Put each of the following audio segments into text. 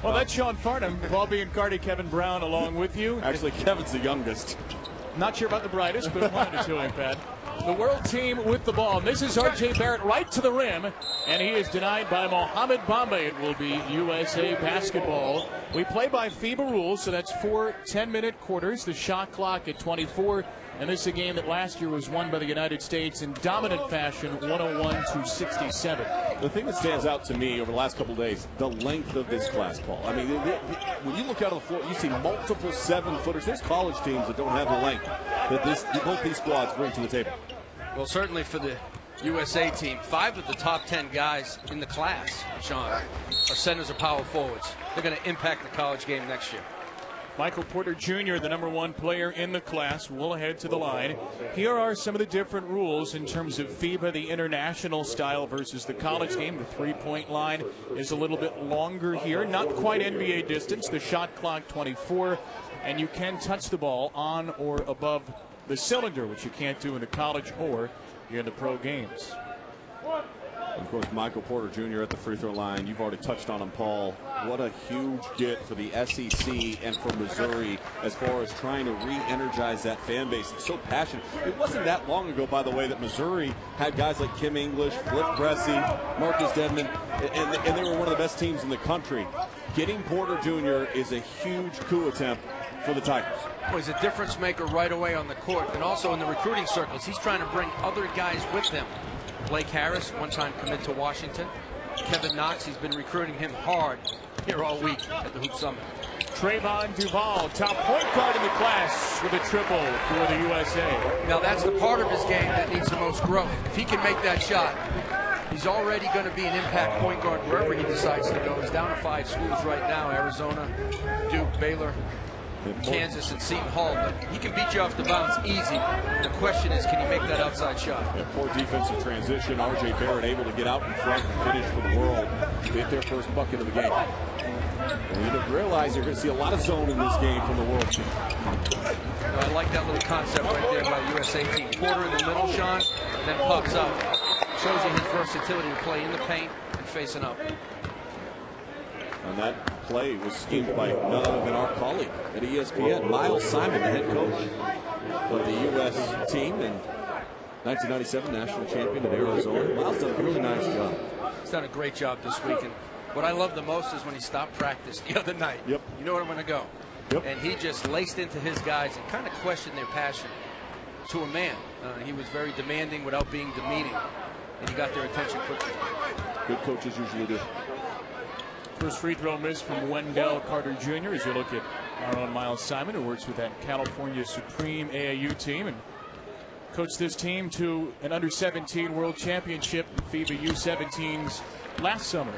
Well, that's Sean Farnham, Paul Biancardi, Kevin Brown along with you. Actually, Kevin's the youngest. Not sure about the brightest, but wanted to show him, Pat. The world team with the ball. This is R.J. Barrett right to the rim, and he is denied by Mohamed Bombay. It will be USA basketball. We play by FIBA rules, so that's 4 10-minute quarters. The shot clock at 24. And this is a game that last year was won by the United States in dominant fashion, 101-67. The thing that stands out to me over the last couple of days, the length of this class, Paul. I mean, when you look out on the floor, you see multiple 7-footers. There's college teams that don't have the length that both these squads bring to the table. Well, certainly for the USA team, 5 of the top 10 guys in the class, Sean, are centers or power forwards. They're going to impact the college game next year. Michael Porter Jr., the #1 player in the class, will head to the line. Here are some of the different rules in terms of FIBA, the international style versus the college game. The three-point line is a little bit longer here, not quite NBA distance. The shot clock 24, and you can touch the ball on or above the cylinder, which you can't do in the college or in the pro games. Of course, Michael Porter Jr. at the free throw line. You've already touched on him, Paul. What a huge get for the SEC and for Missouri as far as trying to re-energize that fan base. It's so passionate. It wasn't that long ago, by the way, that Missouri had guys like Kim English, Flip Bressie, Marcus Dedman, and they were one of the best teams in the country. Getting Porter Jr. is a huge coup attempt for the Tigers. Well, he's a difference maker right away on the court and also in the recruiting circles. He's trying to bring other guys with him. Blake Harris, one-time commit to Washington. Kevin Knox, he's been recruiting him hard here all week at the Hoop Summit. Trayvon Duval, top point guard in the class with a triple for the USA. Now that's the part of his game that needs the most growth. If he can make that shot, he's already going to be an impact point guard wherever he decides to go. He's down to 5 schools right now: Arizona, Duke, Baylor, Kansas, and Seton Hall. But he can beat you off the bounce easy. The question is, can he make that outside shot? Yeah, poor defensive transition. R.J. Barrett able to get out in front and finish for the world. Get their first bucket of the game. And you don't realize you're going to see a lot of zone in this game from the world team. I like that little concept right there by the USA team. Porter in the middle, Sean, and then pops up. Shows you his versatility to play in the paint and facing up. And that play was schemed by none other than our colleague at ESPN, Miles Simon, the head coach of the U.S. team and 1997 national champion at Arizona. Miles done a really nice job. He's done a great job this week. And what I love the most is when he stopped practice the other night. Yep. You know where I'm going to go. Yep. And he just laced into his guys and kind of questioned their passion to a man. He was very demanding without being demeaning. And he got their attention quickly. Good coaches usually do. First free throw miss from Wendell Carter Jr. as you look at our own Miles Simon, who works with that California Supreme AAU team and coached this team to an under-17 world championship in FIBA U17s last summer.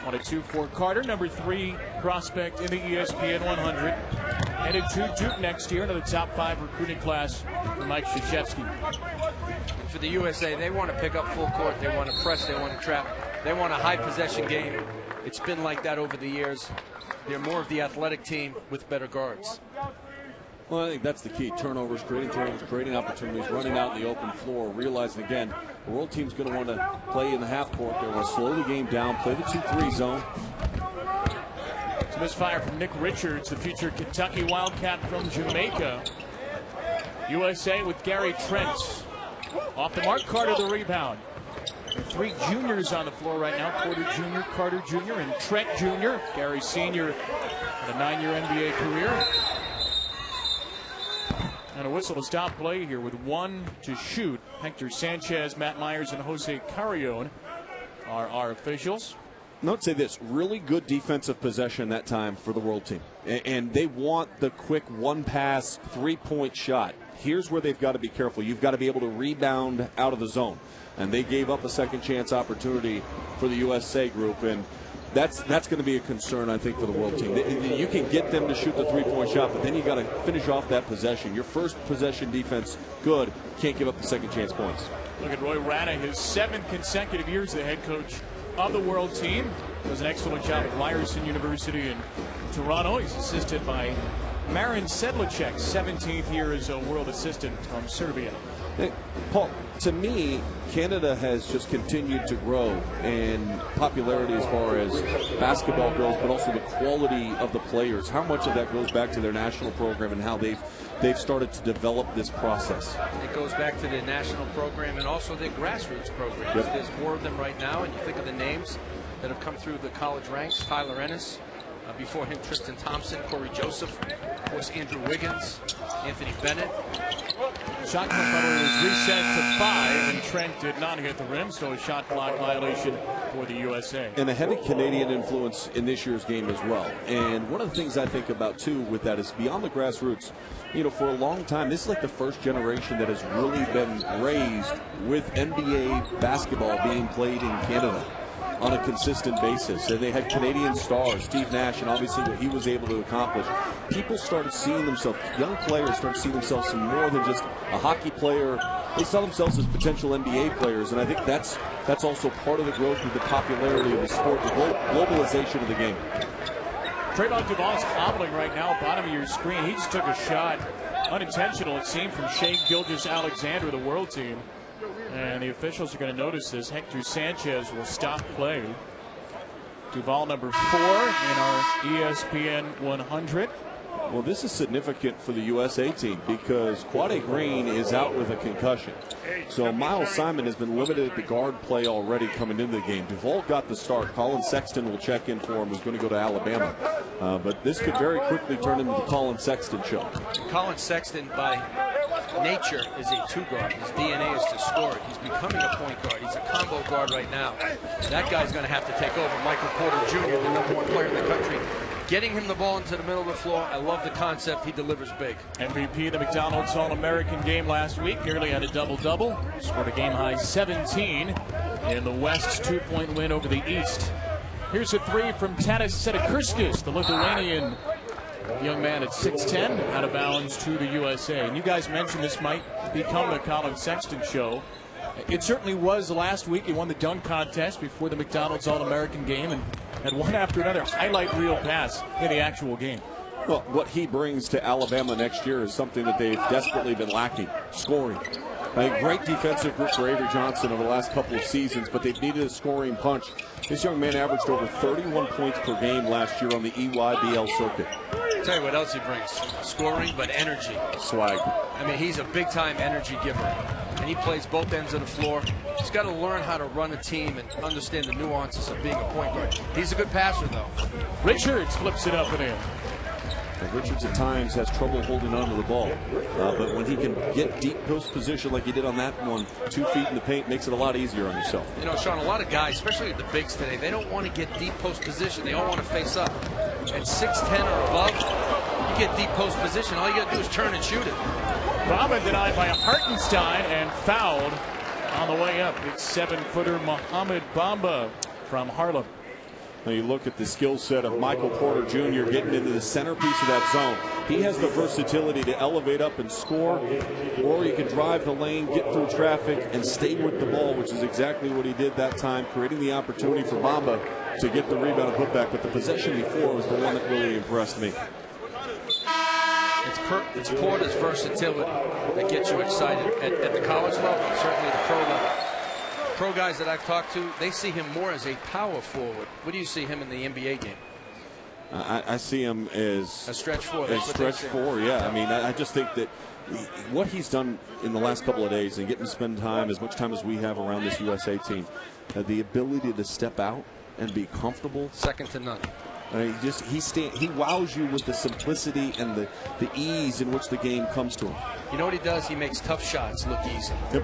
On a 2-4 Carter, #3 prospect in the ESPN 100. Headed to Duke next year, another top 5 recruiting class for Mike Krzyzewski. For the USA, they want to pick up full court. They want to press. They want to trap. They want a high possession game. It's been like that over the years. They're more of the athletic team with better guards. Well, I think that's the key. Turnovers, creating opportunities, running out in the open floor, realizing, again, the world team's going to want to play in the half court. They want to slow the game down, play the 2-3 zone. It's a misfire from Nick Richards, the future Kentucky Wildcat from Jamaica. USA with Gary Trent. Off the mark, Carter the rebound. 3 juniors on the floor right now: Porter Jr., Carter Jr., and Trent Jr. Gary Sr. had a 9-year NBA career. And a whistle to stop play here with 1 to shoot. Hector Sanchez, Matt Myers, and Jose Carrion are our officials. No, I'd say this: really good defensive possession that time for the world team. And they want the quick one-pass, 3-point shot. Here's where they've got to be careful. You've got to be able to rebound out of the zone. And they gave up a second chance opportunity for the USA group. And that's going to be a concern, I think, for the world team. You can get them to shoot the 3-point shot, but then you got to finish off that possession. Your first possession defense, good. Can't give up the second chance points. Look at Roy Rana, his 7th consecutive years the head coach of the world team. Does an excellent job at Ryerson University in Toronto. He's assisted by Marin Sedlacek, 17th year as a world assistant from Serbia. Hey, Paul, to me, Canada has just continued to grow in popularity as far as basketball goes, but also the quality of the players. How much of that goes back to their national program and how they've started to develop this process? It goes back to the national program and also the grassroots programs. Yep. There's more of them right now, and you think of the names that have come through the college ranks. Tyler Ennis, before him Tristan Thompson, Corey Joseph, of course Andrew Wiggins, Anthony Bennett. Shot clock was reset to 5, and Trent did not hit the rim, so a shot clock violation for the USA. And a heavy Canadian influence in this year's game as well. And one of the things I think about, too, with that is beyond the grassroots, you know, for a long time, this is like the first generation that has really been raised with NBA basketball being played in Canada on a consistent basis. And they had Canadian stars, Steve Nash, and obviously what he was able to accomplish. People started seeing themselves, young players started seeing themselves as more than just a hockey player. They saw themselves as potential NBA players, and I think that's also part of the growth of the popularity of the sport, the globalization of the game. Trayvon Duval's hobbling right now, bottom of your screen. He just took a shot, unintentional it seemed, from Shea Gilgeous-Alexander, the world team. And the officials are going to notice this. Hector Sanchez will stop play. Duval number 4 in our ESPN 100. Well, this is significant for the USA team because Quade Green is out with a concussion. So Miles Simon has been limited at the guard play already coming into the game. Duval got the start. Collin Sexton will check in for him, who's going to go to Alabama. But this could very quickly turn into the Collin Sexton show. Collin Sexton, by nature, is a 2-guard. His DNA is to score it. He's becoming a point guard. He's a combo guard right now. That guy's going to have to take over. Michael Porter Jr., the #1 player in the country, getting him the ball into the middle of the floor. I love the concept. He delivers big. MVP of the McDonald's All-American game last week. Nearly had a double-double. Scored a game-high 17 in the West's 2-point win over the East. Here's a 3 from Tadas Setakurskis, the Lithuanian young man at 6'10", out of bounds to the USA. And you guys mentioned this might become the Collin Sexton show. It certainly was last week. He won the dunk contest before the McDonald's All-American game and had one after another highlight reel pass in the actual game. Well, what he brings to Alabama next year is something that they've desperately been lacking, scoring. A great defensive group for Avery Johnson over the last couple of seasons, but they've needed a scoring punch. This young man averaged over 31 points per game last year on the EYBL circuit. I'll tell you what else he brings. Scoring, but energy. Swag. I mean, he's a big-time energy giver, and he plays both ends of the floor. He's got to learn how to run a team and understand the nuances of being a point guard. He's a good passer, though. Richards flips it up and in. Richards at times has trouble holding on to the ball, but when he can get deep post position like he did on that one, 2 feet in the paint, makes it a lot easier on yourself. You know, Sean, a lot of guys, especially the bigs today, they don't want to get deep post position. They all want to face up. At 6'10" or above, you get deep post position. All you got to do is turn and shoot it. Bamba denied by Hartenstein and fouled on the way up. It's 7-footer Mohamed Bamba from Harlem. Now you look at the skill set of Michael Porter Jr. getting into the centerpiece of that zone. He has the versatility to elevate up and score, or he can drive the lane, get through traffic, and stay with the ball, which is exactly what he did that time, creating the opportunity for Bamba to get the rebound and put back. But the possession before was the one that really impressed me. It's Porter's versatility that gets you excited at the college level and certainly the pro level. Pro guys that I've talked to, they see him more as a power forward. What do you see him in the NBA game? I see him as a stretch 4. A stretch 4, yeah. I mean, I just think that what he's done in the last couple of days and getting to spend time, as much time as we have around this USA team, the ability to step out and be comfortable. Second to none. He wows you with the simplicity and the ease in which the game comes to him. You know what he does? He makes tough shots look easy. Yep.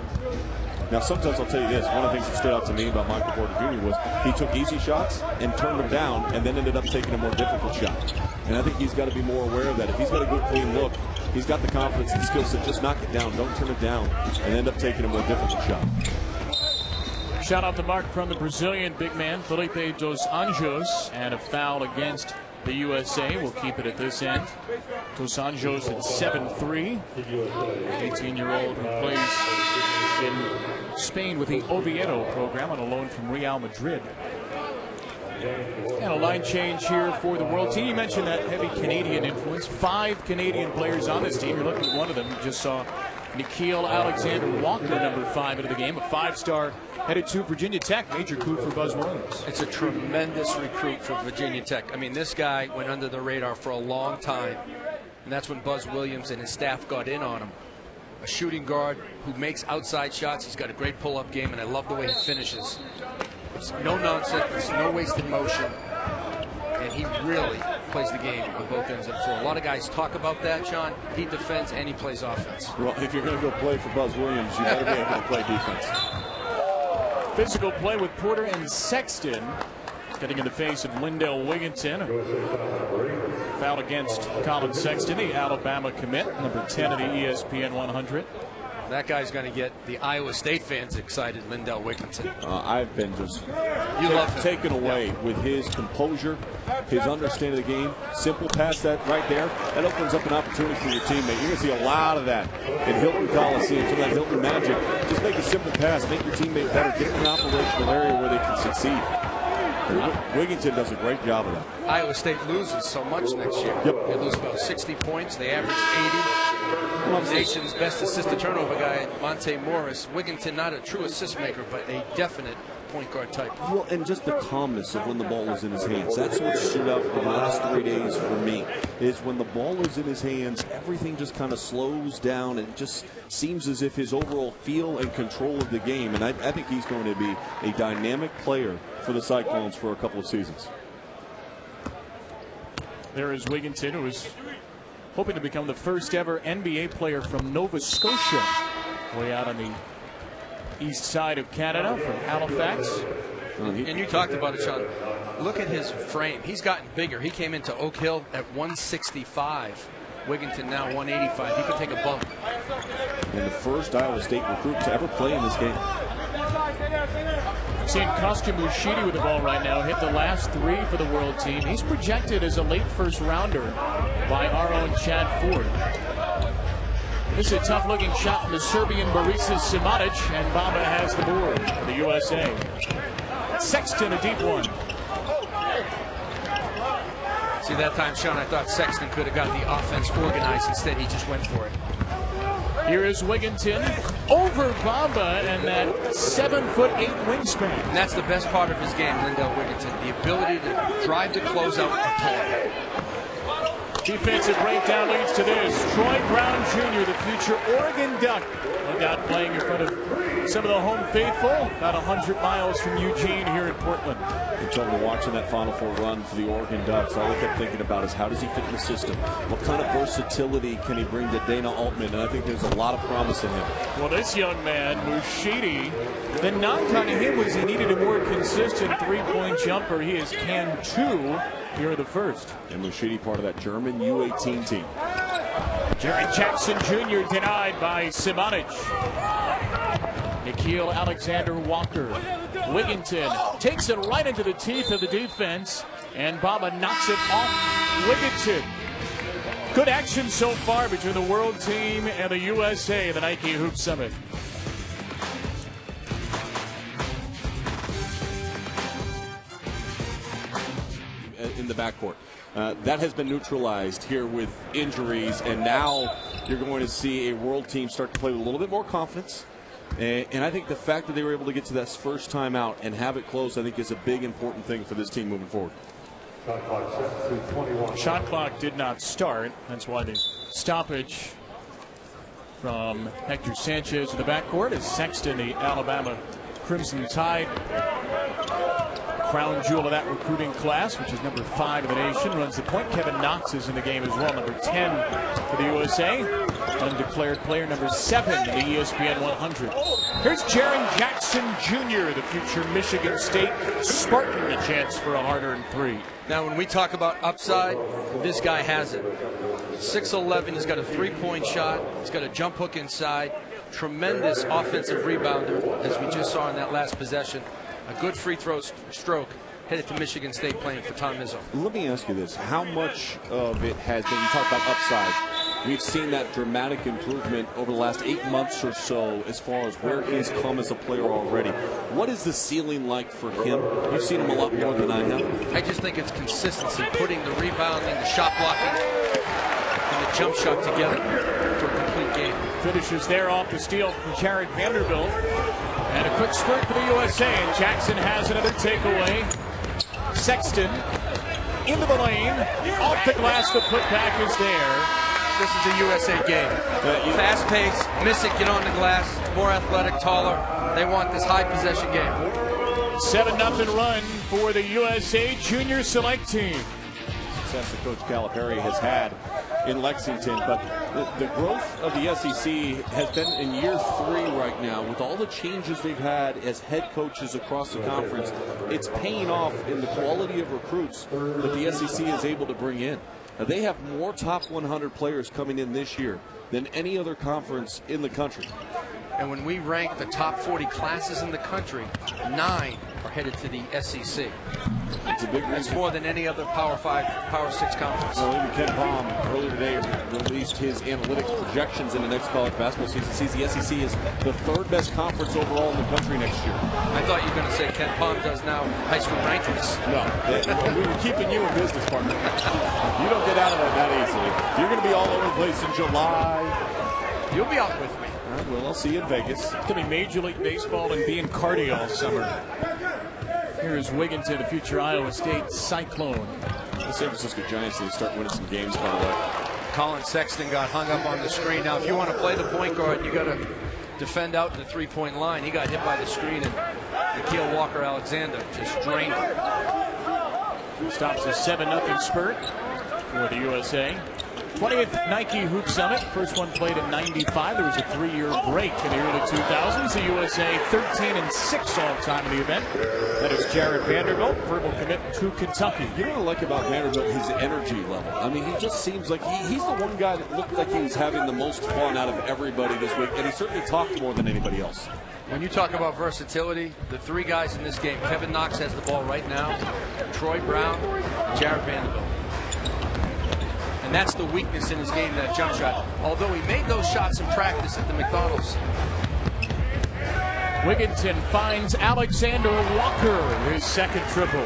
Now, sometimes I'll tell you this. One of the things that stood out to me about Michael Porter Jr. was he took easy shots and turned them down and then ended up taking a more difficult shot. And I think he's got to be more aware of that. If he's got a good, clean look, he's got the confidence and skill set. Just knock it down. Don't turn it down and end up taking a more difficult shot. Shot off the mark from the Brazilian big man, Felipe dos Anjos, and a foul against the USA. We'll keep it at this end. Dos Anjos at 7'3", 18-year-old who plays in Spain with the Oviedo program on a loan from Real Madrid. And a line change here for the world team. You mentioned that heavy Canadian influence. 5 Canadian players on this team. You're looking at one of them. You just saw Nikhil Alexander Walker, number 5 into the game, a 5-star headed to Virginia Tech. Major coup for Buzz Williams. It's a tremendous recruit for Virginia Tech. I mean, this guy went under the radar for a long time, and that's when Buzz Williams and his staff got in on him. A shooting guard who makes outside shots. He's got a great pull-up game, and I love the way he finishes. It's no nonsense. It's no wasted motion. And he really plays the game on both ends of the floor. A lot of guys talk about that, Sean. He defends and he plays offense. Well, if you're going to go play for Buzz Williams, you better be able to play defense. Physical play with Porter and Sexton. Getting in the face of Lindell Wigginton. Foul against Collin Sexton, the Alabama commit, number 10 of the ESPN 100. That guy's going to get the Iowa State fans excited, Lindell Wigginton. I've been just taken away with his composure, his understanding of the game. Simple pass that right there. That opens up an opportunity for your teammate. You're going to see a lot of that in Hilton Coliseum, some of that Hilton magic. Just make a simple pass, make your teammate better, get in an operational area where they can succeed. Wigginton does a great job of that. Iowa State loses so much next year. Yep. They lose about 60 points. They average 80. Nation's best assist turnover guy, Monte Morris. Wigginton, not a true assist maker, but a definite point guard type. Well, and just the calmness of when the ball is in his hands. That's what stood out for the last 3 days for me, is when the ball is in his hands, everything just kind of slows down. It just seems as if his overall feel and control of the game, and I think he's going to be a dynamic player for the Cyclones for a couple of seasons. There is Wigginton, who is hoping to become the first ever NBA player from Nova Scotia, way out on the east side of Canada from Halifax. And you talked about it, Sean. Look at his frame. He's gotten bigger. He came into Oak Hill at 165. Wigginton now 185. He could take a bump. And the first Iowa State recruit to ever play in this game. Seeing Kostya Mushidi with the ball right now, hit the last 3 for the world team. He's projected as a late first rounder by our own Chad Ford. This is a tough-looking shot from the Serbian Borisa Simotic, and Bamba has the board for the USA. Sexton, a deep one. See, that time, Sean, I thought Sexton could have got the offense organized. Instead, he just went for it. Here is Wigginton over Bamba and that 7'8" wingspan. And that's the best part of his game, Lindell Wigginton. The ability to drive the closeout and play. Defensive breakdown leads to this. Troy Brown Jr., the future Oregon Duck. Look out, playing in front of some of the home faithful. About 100 miles from Eugene here in Portland. You told me watching that Final Four run for the Oregon Ducks, all I kept thinking about is how does he fit in the system? What kind of versatility can he bring to Dana Altman? And I think there's a lot of promise in him. Well, this young man, Mushidi, the knock on him was he needed a more consistent three-point jumper. He has canned 2 here in the first. And Mushidi, part of that German U18 team. Jaren Jackson Jr. denied by Simotic. Nikhil Alexander Walker. Wigginton takes it right into the teeth of the defense, and Bamba knocks it off Wigginton. Good action so far between the world team and the USA, the Nike Hoop Summit. In the backcourt. That has been neutralized here with injuries, and now you're going to see a world team start to play with a little bit more confidence. And I think the fact that they were able to get to that first time out and have it close, I think, is a big, important thing for this team moving forward. Shot clock did not start. That's why the stoppage from Hector Sanchez in the backcourt is Sexton, the Alabama Crimson Tide. Crown jewel of that recruiting class, which is number 5 in the nation, runs the point. Kevin Knox is in the game as well, number 10 for the USA. Undeclared player number 7 in the ESPN 100. Here's Jaren Jackson Jr., the future Michigan State Spartan, a chance for a hard-earned 3. Now, when we talk about upside, this guy has it. 6'11", he's got a three-point shot. He's got a jump hook inside. Tremendous offensive rebounder, as we just saw in that last possession. A good free throw stroke, headed to Michigan State playing for Tom Izzo. Let me ask you this. How much of it has been, you talk about upside, we've seen that dramatic improvement over the last 8 months or so as far as where he's come as a player already. What is the ceiling like for him? You've seen him a lot more than I have. I just think it's consistency, putting the rebounding, the shot blocking, and the jump shot together for a complete game. finishes there off the steal from Jaren Vanderbilt. And a quick spurt for the USA, and Jackson has another takeaway. Sexton into the lane, off the glass, the putback is there. This is a USA game. Fast pace, miss it, get on the glass, more athletic, taller. They want this high possession game. 7-0 run for the USA Junior Select Team. Success that Coach Calipari has had in Lexington, but the growth of the SEC has been in year 3 right now. With all the changes they've had as head coaches across the conference, it's paying off in the quality of recruits that the SEC is able to bring in. Now, they have more top 100 players coming in this year than any other conference in the country. And when we rank the top 40 classes in the country, 9 are headed to the SEC. It's a big That's more than any other Power 5, Power 6 conference. Well, even Ken Palm earlier today released his analytics projections in the next college basketball season. Sees the SEC as the 3rd best conference overall in the country next year. I thought you were going to say Ken Palm does now high school rankings. No, we were keeping you in business, partner. You don't get out of that easily. You're going to be all over the place in July. You'll be out with me. All right, well, I'll see you in Vegas. It's going to be Major League Baseball and being Cardi all summer. Here's Wigginton, the future Iowa State Cyclone. The San Francisco Giants, they start winning some games, by the way. Collin Sexton got hung up on the screen. Now, if you want to play the point guard, you got to defend out in the three-point line. He got hit by the screen, and Nikhil Walker-Alexander just drained him. Stops a 7-0 spurt for the USA. 20th Nike Hoop Summit. First one played in '95. There was a 3-year break in the early 2000s. The USA 13-6 all time in the event. That is Jaren Vanderbilt, verbal commitment to Kentucky. You know what I like about Vanderbilt? His energy level. I mean, he just seems like he's the one guy that looked like he was having the most fun out of everybody this week, and he certainly talked more than anybody else. When you talk about versatility, the 3 guys in this game, Kevin Knox has the ball right now, Troy Brown, Jaren Vanderbilt. And that's the weakness in his game, that jump shot. Although he made those shots in practice at the McDonald's. Wigginton finds Alexander Walker, his second triple.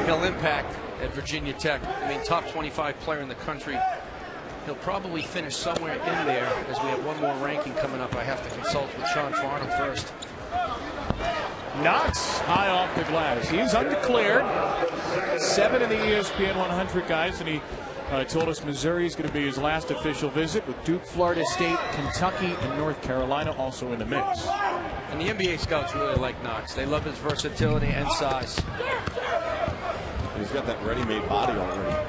He'll impact at Virginia Tech. I mean, top 25 player in the country. He'll probably finish somewhere in there, as we have one more ranking coming up. I have to consult with Sean Farnham first. Knox high off the glass. He's undeclared. 7 in the ESPN 100 guys, and he told us Missouri is going to be his last official visit, with Duke, Florida State, Kentucky, and North Carolina also in the mix. And the NBA scouts really like Knox. They love his versatility and size. And he's got that ready-made body already.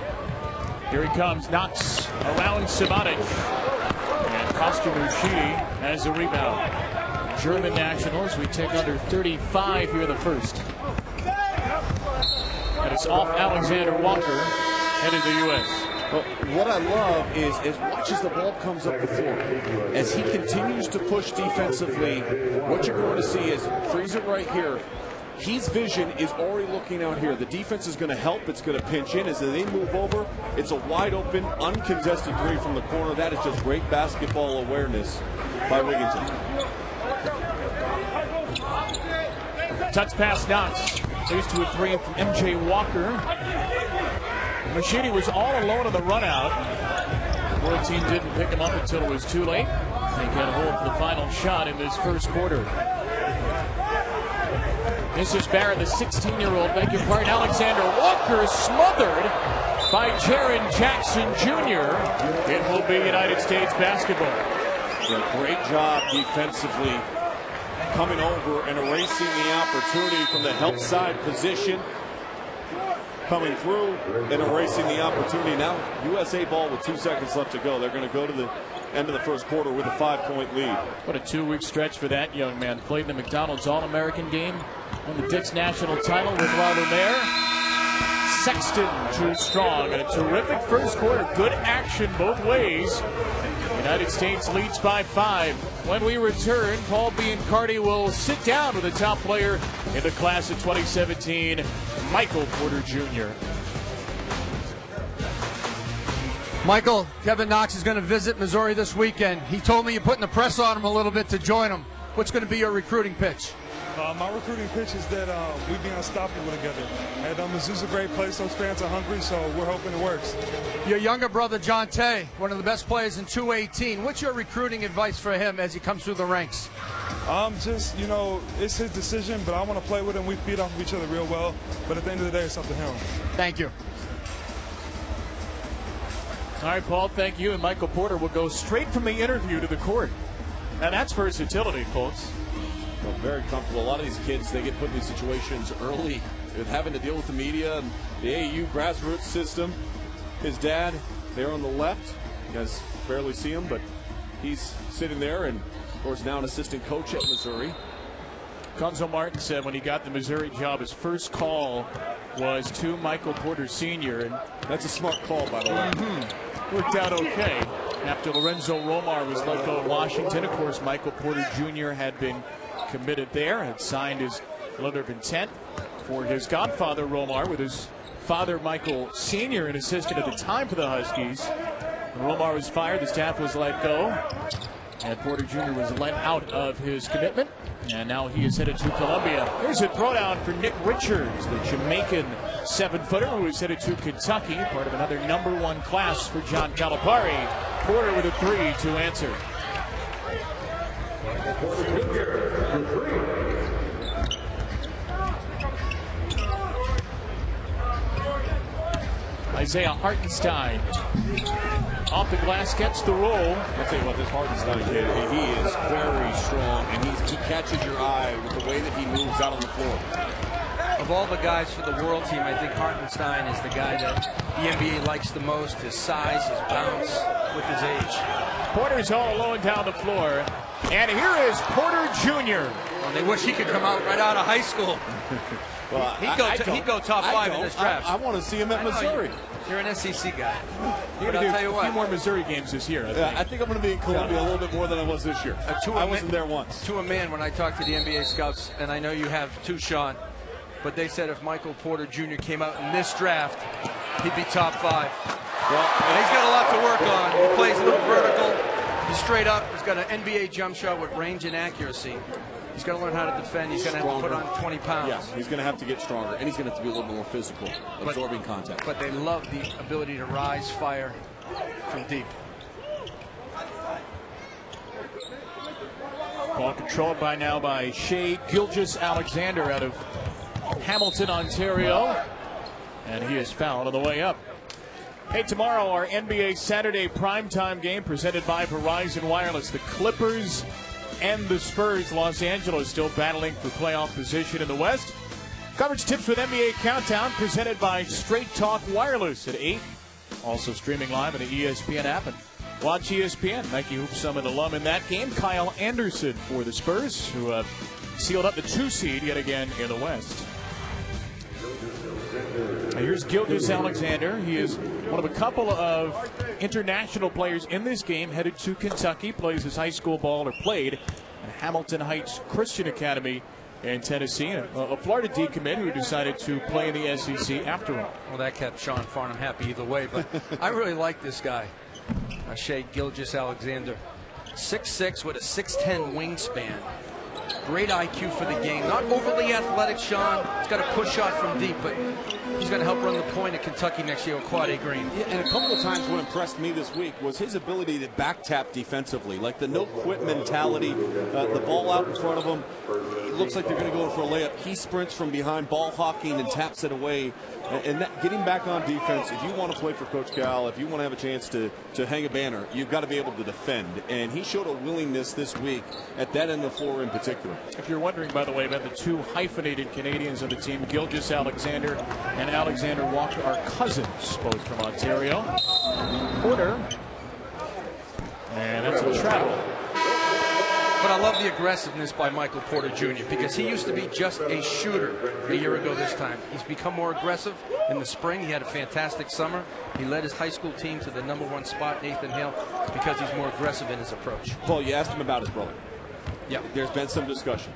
Here he comes. Knox around Sabotage. And Costa Mushidi has a rebound. German nationals, we take under 35 here in the first. And it's off Alexander Walker, headed to the U.S. Well, what I love is watch as the ball comes up the floor. As he continues to push defensively, what you're going to see is, freeze it right here, his vision is already looking out here. The defense is going to help. It's going to pinch in. As they move over, it's a wide open, uncontested 3 from the corner. That is just great basketball awareness by Wigginton. Touch pass Knox. Leads to a 3 from M.J. Walker. Machidi was all alone on the run out. The team didn't pick him up until it was too late. He got a hold for the final shot in this first quarter. This is Barrett, the 16-year-old. Beg your pardon, Alexander Walker smothered by Jaren Jackson Jr. It will be United States basketball. Yeah, great job defensively, coming over and erasing the opportunity from the help side position, coming through and erasing the opportunity. Now USA ball with 2 seconds left to go. They're going to go to the end of the first quarter with a 5-point lead. What a 2-week stretch for that young man. Played in the McDonald's All-American game, won the Dick's National title with Wilder Mayer. Sexton drew strong. A terrific first quarter. Good action both ways. United States leads by 5. When we return, Paul Biancardi will sit down with the top player in the class of 2017, Michael Porter Jr. Michael, Kevin Knox is going to visit Missouri this weekend. He told me you're putting the press on him a little bit to join him. What's going to be your recruiting pitch? My recruiting pitch is that we be unstoppable together. And Mizzou's a great place. Those fans are hungry, so we're hoping it works. Your younger brother, John Tay, one of the best players in 218. What's your recruiting advice for him as he comes through the ranks? Just, you know, it's his decision, but I want to play with him. We feed off of each other real well. But at the end of the day, it's up to him. Thank you. All right, Paul, thank you. And Michael Porter will go straight from the interview to the court. And that's versatility, folks. Well, very comfortable. A lot of these kids, they get put in these situations early with having to deal with the media and the AAU grassroots system. His dad, there on the left, you guys barely see him, but he's sitting there and, of course, now an assistant coach at Missouri. Gonzo Martin said when he got the Missouri job, his first call was to Michael Porter Sr. And that's a smart call, by the way. Worked out okay. After Lorenzo Romar was let go in Washington, of course, Michael Porter Jr. had been committed there and had signed his letter of intent for his godfather, Romar, with his father, Michael Sr., an assistant at the time for the Huskies. When Romar was fired, the staff was let go, and Porter Jr. was let out of his commitment, and now he is headed to Columbia. Here's a throwdown for Nick Richards, the Jamaican 7-footer who is headed to Kentucky, part of another #1 class for John Calipari. Porter with a 3 to answer. Isaiah Hartenstein off the glass, gets the roll. I'll tell you what, this Hartenstein kid, he is very strong, and he catches your eye with the way that he moves out on the floor. Of all the guys for the world team, I think Hartenstein is the guy that the NBA likes the most. His size, his bounce, with his age. Porter's all alone down the floor. And here is Porter Jr. Well, they wish he could come out right out of high school. Well, he'd go top 5 in this draft. I want to see him at Missouri. You're an SEC guy. You're But going I'll tell to you do a few what. more Missouri games this year. I think I'm going to be in Columbia a little bit more than I was this year. I wasn't there once. To a man, when I talked to the NBA scouts, and I know you have too, Sean, but they said if Michael Porter Jr. came out in this draft, he'd be top 5. Well, And he's got a lot to work on. He plays a little vertical. He's straight up. He's got an NBA jump shot with range and accuracy. He's got to learn how to defend. He's going to have to put on 20 pounds. Yeah, he's going to have to get stronger, and he's going to have to be a little more physical, absorbing contact. But they love the ability to rise, fire from deep. Ball controlled by now by Shea Gilgeous-Alexander out of Hamilton, Ontario. And he is fouled on the way up. Hey, tomorrow our NBA Saturday primetime game presented by Verizon Wireless. The Clippers and the Spurs. Los Angeles still battling for playoff position in the West. Coverage tips with NBA Countdown presented by Straight Talk Wireless at 8. Also streaming live on the ESPN app. And watch ESPN. Nike Hoop Summit alum in that game. Kyle Anderson for the Spurs, who sealed up the 2 seed yet again in the West. Here's Gilgeous-Alexander. He is one of a couple of international players in this game headed to Kentucky. Plays his high school ball, or played, at Hamilton Heights Christian Academy in Tennessee. A Florida decommit who decided to play in the SEC after all. Well, that kept Sean Farnham happy either way, but I really like this guy, Shea Gilgeous-Alexander. 6'6" with a 6'10" wingspan. Great IQ for the game. Not overly athletic, Sean. He's got a push shot from deep, but he's going to help run the point at Kentucky next year with Quad A Green. Yeah, and a couple of times what impressed me this week was his ability to back tap defensively, like the no-quit mentality, the ball out in front of him. It looks like they're going to go in for a layup. He sprints from behind, ball hawking, and taps it away. And that, getting back on defense, if you want to play for Coach Cal, if you want to have a chance to hang a banner, you've got to be able to defend. And he showed a willingness this week at that end of the floor in particular. If you're wondering, by the way, about the 2 hyphenated Canadians on the team, Gilgeous-Alexander and Alexander Walker are cousins, both from Ontario. Porter, and that's a travel. But I love the aggressiveness by Michael Porter Jr. because he used to be just a shooter a year ago this time. He's become more aggressive in the spring. He had a fantastic summer. He led his high school team to the #1 spot, Nathan Hale, because he's more aggressive in his approach. Paul, you asked him about his brother. Yeah. There's been some discussion.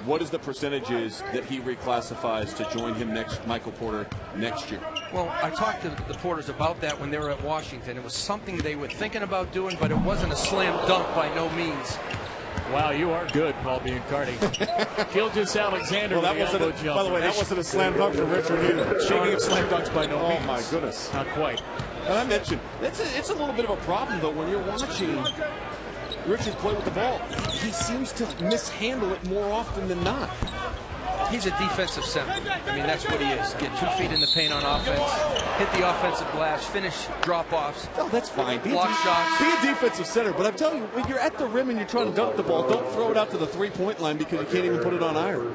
What is the percentages that he reclassifies to join him Michael Porter, next year? Well, I talked to the Porters about that when they were at Washington. It was something they were thinking about doing, but it wasn't a slam dunk by no means. Wow, you are good, Paul Biancardi. Gilgis Alexander Well, that with the wasn't elbow jump. by the way, that wasn't a slam dunk for Richard either. Speaking of slam dunks, by no means. Oh, my goodness. Not quite. And I mentioned, it's a little bit of a problem, though, when you're watching Richard play with the ball. He seems to mishandle it more often than not. He's a defensive center. I mean, that's what he is. Get 2 feet in the paint on offense, hit the offensive glass, finish drop-offs. Oh, that's fine. Block shots. Be a defensive center, but I'm telling you, when you're at the rim and you're trying to dunk the ball, don't throw it out to the three-point line because you can't even put it on iron.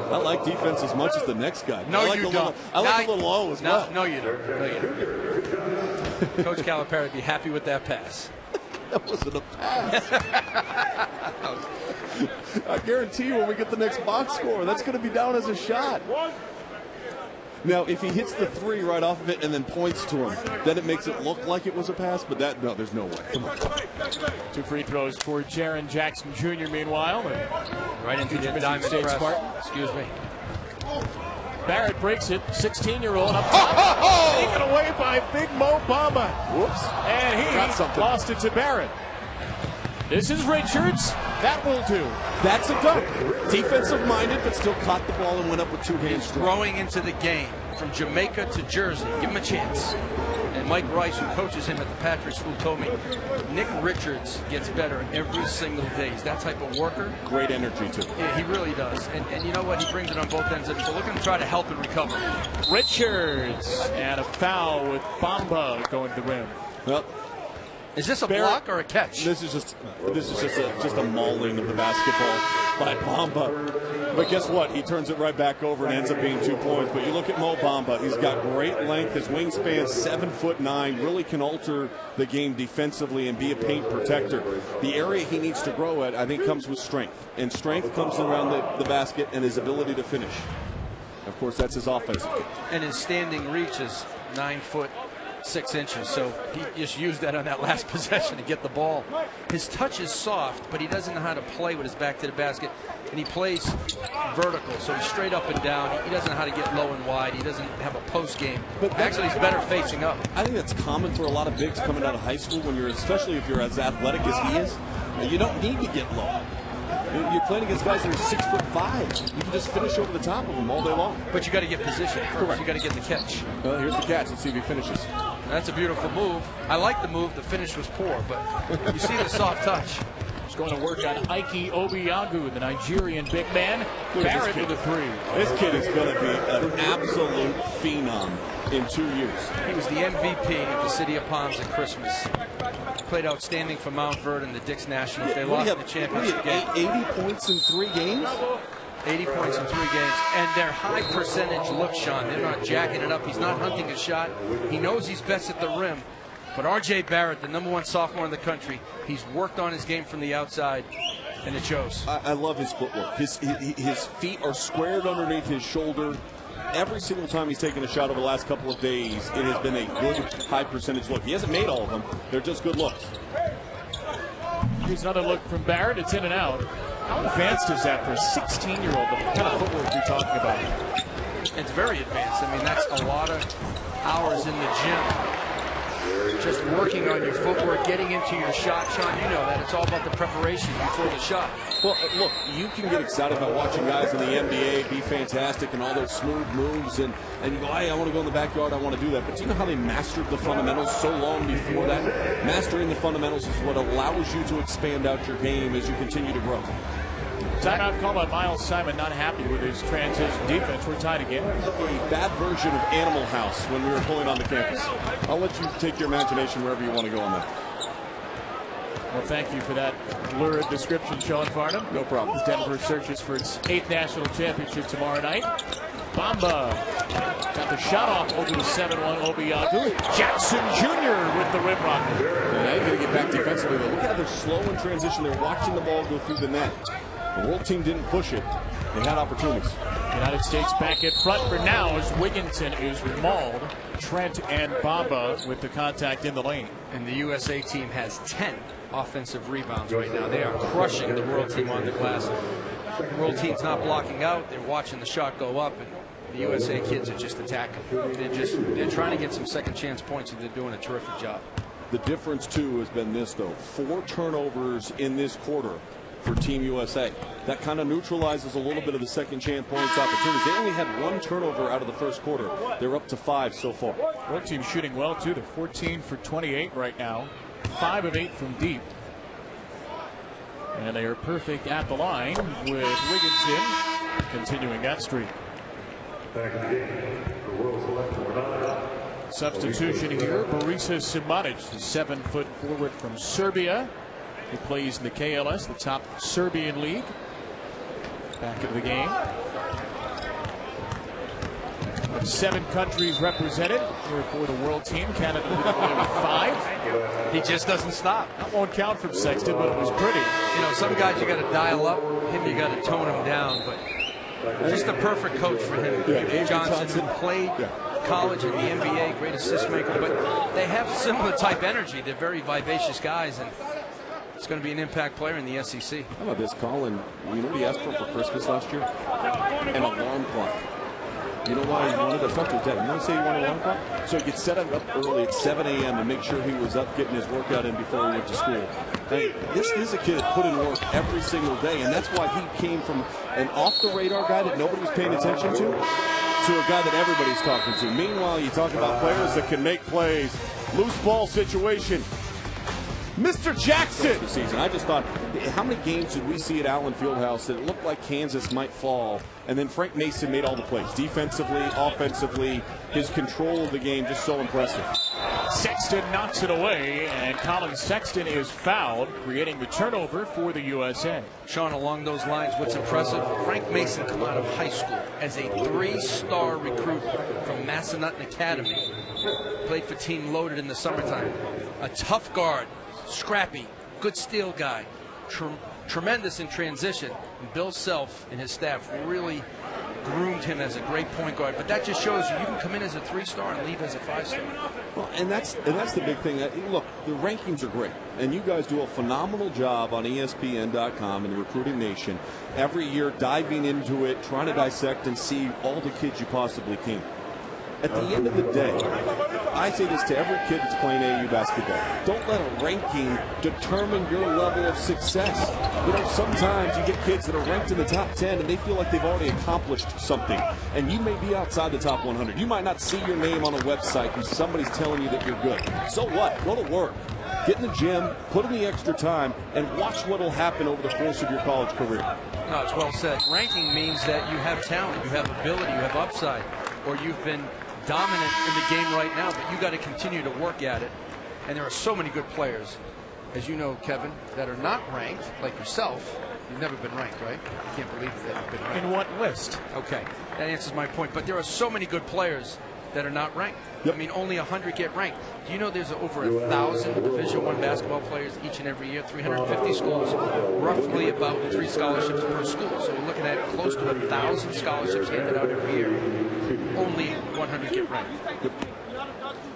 I like defense as much as the next guy. No, I like you a don't. I like a little O as well. No, you don't. No, you don't. Coach Calipari would be happy with that pass. That wasn't a pass. I guarantee you when we get the next box score, that's going to be down as a shot. Now, if he hits the 3 right off of it and then points to him, then it makes it look like it was a pass, but no, there's no way. Come on. 2 free throws for Jaren Jackson Jr. meanwhile. Right into the Michigan diamond State press. Spartan. Excuse me. Barrett breaks it, 16-year-old up top. Taken away by Big Mo Bamba. Whoops. And he lost it to Barrett. This is Richards. That will do. That's a dunk. Defensive-minded, but still caught the ball and went up with 2 hands. Growing into the game from Jamaica to Jersey. Give him a chance. And Mike Rice, who coaches him at the Patrick School, told me Nick Richards gets better every single day. He's that type of worker. Great energy, too. Yeah, he really does. And you know what? He brings it on both ends of the floor. Look at him try to help and recover. Richards. And a foul with Bamba going to the rim. Well, is this a block or a catch? This is just a mauling of the basketball by Bamba. But guess what? He turns it right back over and ends up being 2 points. But you look at Mo Bamba. He's got great length. His wingspan 7'9", really can alter the game defensively and be a paint protector. The area he needs to grow at, I think, comes with strength. And strength comes around the basket and his ability to finish. Of course, that's his offensive game. And his standing reach is 9'6". So he just used that on that last possession to get the ball. His touch is soft, but he doesn't know how to play with his back to the basket. And he plays vertical, so he's straight up and down. He doesn't know how to get low and wide. He doesn't have a post game. But actually, he's better facing up. I think that's common for a lot of bigs coming out of high school when you're, especially if you're as athletic as he is. You don't need to get low. You're playing against guys that are 6'5". You can just finish over the top of them all day long. But you got to get position first. Correct. You got to get the catch. Well, here's the catch. Let's see if he finishes. That's a beautiful move. I like the move. The finish was poor, but you see the soft touch. He's going to work on Ike Obiagu, the Nigerian big man. Barrett with a 3. This kid is going to be an absolute phenom in 2 years. He was the MVP of the City of Palms at Christmas. Played outstanding for Mount Vernon, the Dix Nationals. They lost in the championship game. 80 points in 3 games? 80 points in 3 games. And their high percentage look, Sean. They're not jacking it up. He's not hunting a shot. He knows he's best at the rim. But R.J. Barrett, the #1 sophomore in the country, he's worked on his game from the outside, and it shows. I love his footwork. His feet are squared underneath his shoulder. Every single time he's taken a shot over the last couple of days, it has been a good high percentage look. He hasn't made all of them. They're just good looks. Here's another look from Barrett. It's in and out. How advanced is that for a 16-year-old? The kind of footwork you're talking about. It's very advanced. I mean, that's a lot of hours in the gym. Just working on your footwork, getting into your shot. Sean, you know that. It's all about the preparation before the shot. Well, look, you can get excited about watching guys in the NBA be fantastic and all those smooth moves, and you go, hey, I want to go in the backyard, I want to do that. But do you know how they mastered the fundamentals so long before that? Mastering the fundamentals is what allows you to expand out your game as you continue to grow. Timeout call by Miles Simon, not happy with his transition defense. We're tied again. A bad version of Animal House when we were pulling on the campus. I'll let you take your imagination wherever you want to go on that. Well, thank you for that lurid description, Sean Farnham. No problem. As Denver searches for its 8th national championship tomorrow night. Bamba got the shot off over the 7-1 Obiagu. Jackson Jr. with the rim rocket. They got to get back defensively, though. Look at how they're slow in transition. They're watching the ball go through the net. The world team didn't push it. They had opportunities. United States back in front for now as Wigginton is mauled. Trent and Bamba with the contact in the lane. And the USA team has 10 offensive rebounds right now. They are crushing the world team on the glass. The world team's not blocking out. They're watching the shot go up. And The USA kids are just attacking. They're trying to get some second chance points, and they're doing a terrific job. The difference, too, has been this, though. 4 turnovers in this quarter for Team USA. That kind of neutralizes a little bit of the second chance points opportunities. They only had 1 turnover out of the first quarter. They're up to 5 so far. Both teams shooting well, too. They're 14 for 28 right now. 5 of 8 from deep. And they are perfect at the line with Wigginton continuing that streak. Substitution here, Borisa Simanic, the 7-foot forward from Serbia, who plays in the KLS, the top Serbian league. Back into the game. 7 countries represented here for the world team. Canada with 5. He just doesn't stop. That won't count from Sexton, but it was pretty. You know, some guys you got to dial up, him you got to tone him down, but just the perfect coach for him. Yeah, Johnson played college and the NBA, great assist maker, but they have similar type energy. They're very vivacious guys, and it's going to be an impact player in the SEC. How about this, Collin? You know what he asked for Christmas last year? An alarm clock. You know why he wanted to talk to his dad? You want to say he wanted an alarm clock? So he could set it up early at 7 a.m. to make sure he was up getting his workout in before he went to school. Hey, this is a kid that put in work every single day, and that's why he came from an off-the-radar guy that nobody was paying attention to a guy that everybody's talking to. Meanwhile, you talk about players that can make plays. Loose ball situation. Mr. Jackson. The season. I just thought, how many games did we see at Allen Fieldhouse that it looked like Kansas might fall, and then Frank Mason made all the plays, defensively, offensively, his control of the game just so impressive. Sexton knocks it away, and Collin Sexton is fouled, creating the turnover for the USA. Sean, along those lines, what's impressive, Frank Mason come out of high school as a 3-star recruit from Massanutten Academy. Played for Team Loaded in the summertime. A tough guard, scrappy, good steal guy, tremendous in transition. And Bill Self and his staff really groomed him as a great point guard. But that just shows you can come in as a 3-star and leave as a 5-star. Well, and that's the big thing. Look, the rankings are great, and you guys do a phenomenal job on ESPN.com and Recruiting Nation every year, diving into it, trying to dissect and see all the kids you possibly can. At the end of the day, I say this to every kid that's playing AAU basketball. Don't let a ranking determine your level of success. You know, sometimes you get kids that are ranked in the top 10 and they feel like they've already accomplished something. And you may be outside the top 100. You might not see your name on a website and somebody's telling you that you're good. So what? Go to work. Get in the gym, put in the extra time, and watch what will happen over the course of your college career. No, it's well said. Ranking means that you have talent, you have ability, you have upside, or you've been dominant in the game right now, but you got to continue to work at it. And there are so many good players, as you know, Kevin, that are not ranked, like yourself. You've never been ranked, right? I can't believe that you've been ranked. In what list? Okay, that answers my point. But there are so many good players that are not ranked. Yep. I mean, only 100 get ranked. Do you know there's over 1,000 Division I basketball players each and every year, 350 schools, roughly about 3 scholarships per school. So we're looking at close to 1,000 scholarships handed out every year. Only 100 get ranked. Yep.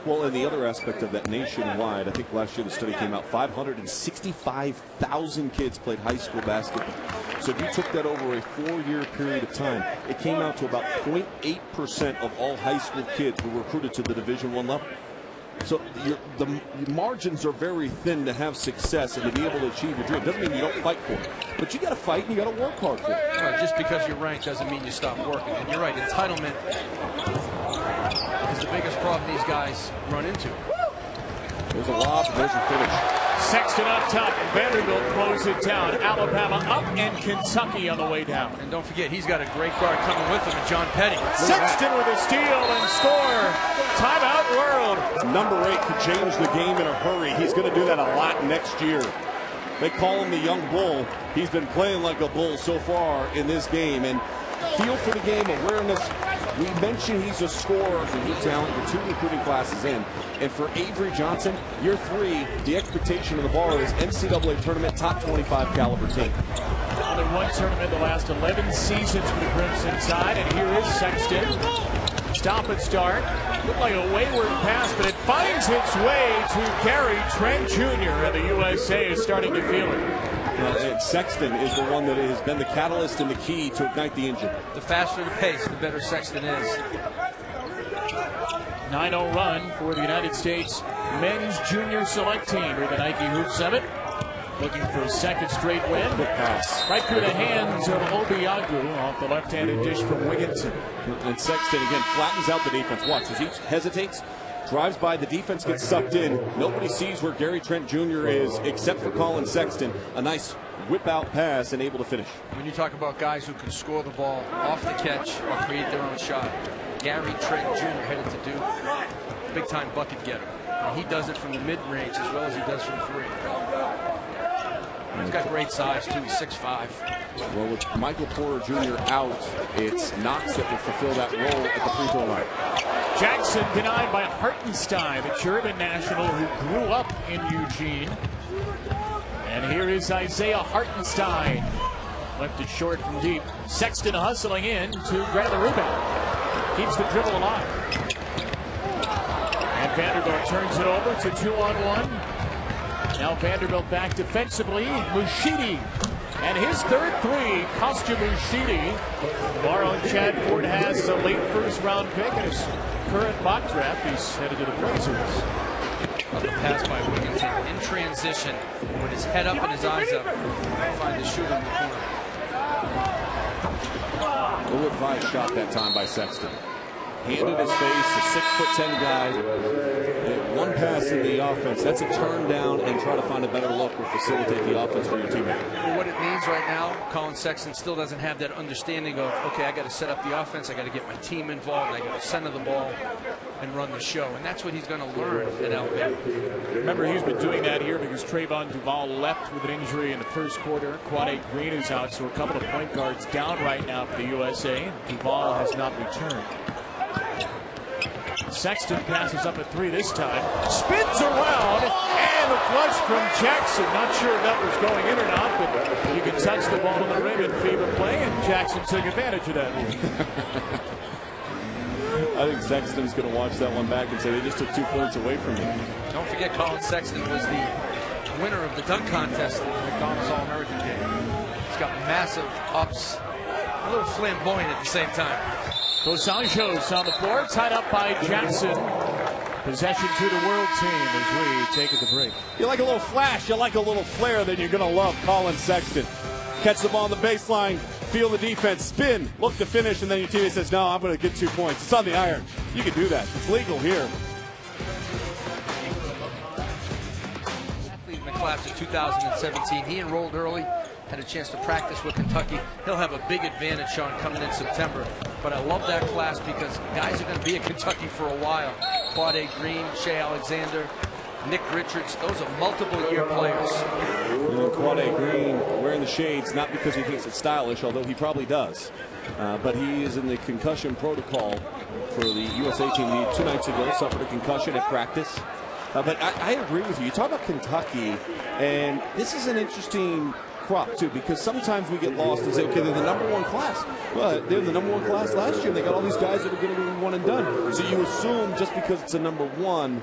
Well, and the other aspect of that nationwide, I think last year the study came out, 565,000 kids played high school basketball. So if you took that over a 4-year period of time, it came out to about 0.8% of all high school kids were recruited to the Division I level. So the margins are very thin to have success and to be able to achieve your dream. Doesn't mean you don't fight for it, but you got to fight and you got to work hard for it. Well, just because you're ranked doesn't mean you stop working. And you're right, entitlement is the biggest problem these guys run into. There's a lob, there's a finish. Sexton up top. Vanderbilt close it down. Alabama up and Kentucky on the way down. And don't forget, he's got a great guard coming with him, John Petty. Sexton with a steal and score. Timeout world. Number 8 could change the game in a hurry. He's going to do that a lot next year. They call him the young bull. He's been playing like a bull so far in this game. And feel for the game, awareness. We mentioned he's a scorer for new talent. You're 2 recruiting classes in. And for Avery Johnson, year 3, the expectation of the bar is NCAA tournament top 25 caliber team. Only 1 tournament in the last 11 seasons for the Crimson Tide. And here is Sexton. Stop and start. Looked like a wayward pass, but it finds its way to Gary Trent Jr. And the USA is starting to feel it. And Sexton is the one that has been the catalyst and the key to ignite the engine. The faster the pace, the better Sexton is. 9-0 run for the United States men's junior select team here at the Nike Hoop Summit. Looking for a second straight win. Good pass. Right through the hands of Obiagu off the left-handed dish from Wigginton. And Sexton, again, flattens out the defense. Watch, as he hesitates, drives by, the defense gets sucked in. Nobody sees where Gary Trent Jr. is except for Collin Sexton. A nice whip-out pass and able to finish. When you talk about guys who can score the ball off the catch or create their own shot, Gary Trent Jr. headed to Duke, big-time bucket getter. And he does it from the mid-range as well as he does from three. He's got great size, too. He's 6'5". Well, with Michael Porter Jr. out, it's Knox that will fulfill that role at the free throw line. Jackson denied by Hartenstein, the German national who grew up in Eugene. And here is Isaiah Hartenstein. Left it short from deep. Sexton hustling in to grab the rebound. Keeps the dribble alive. And Vanderbilt turns it over to 2-on-1. Now Vanderbilt back defensively. Mushidi. And his third three cost you Mushidi. Marlon Chadford has a late first-round pick in his current mock draft. He's headed to the Blazers. The pass by Wigginton in transition with his head up and his eyes up. Find the shooter in the corner. A advised shot that time by Sexton. Hand in his face, a 6'10" guy. One pass in the offense. That's a turn down and try to find a better look or facilitate the offense for your teammate. Well, what it means right now, Collin Sexton still doesn't have that understanding of, okay, I got to set up the offense, I got to get my team involved, I got to center the ball and run the show. And that's what he's going to learn at Alabama. Remember, he's been doing that here because Trayvon Duval left with an injury in the first quarter. Quade Green is out, so a couple of point guards down right now for the USA. Duval has not returned. Sexton passes up at three this time. Spins around, and a flush from Jackson. Not sure if that was going in or not, but you can touch the ball on the rim in fever play, and Jackson took advantage of that. I think Sexton's going to watch that one back and say they just took 2 points away from me. Don't forget, Collin Sexton was the winner of the dunk contest at the McDonald's All-American game. He's got massive ups, a little flamboyant at the same time. Dosanjos on the floor, tied up by Jackson. Possession to the world team as we take it to break. You like a little flash, you like a little flare, then you're going to love Collin Sexton. Catch the ball on the baseline, feel the defense, spin, look to finish, and then your teammate says, no, I'm going to get 2 points. It's on the iron. You can do that. It's legal here. Athlete in the class of 2017. He enrolled early, had a chance to practice with Kentucky. He'll have a big advantage, Sean, coming in September. But I love that class because guys are going to be at Kentucky for a while. Quade Green, Shea Alexander, Nick Richards, those are multiple-year players. Quade Green wearing the shades, not because he thinks it's stylish, although he probably does. But he is in the concussion protocol for the USA team. He 2 nights ago suffered a concussion at practice. But I agree with you. You talk about Kentucky, and this is an interesting crop too, because sometimes we get lost and say, okay, they're the #1 class. But they're the #1 class last year. And they got all these guys that are going to be one and done. So you assume just because it's a #1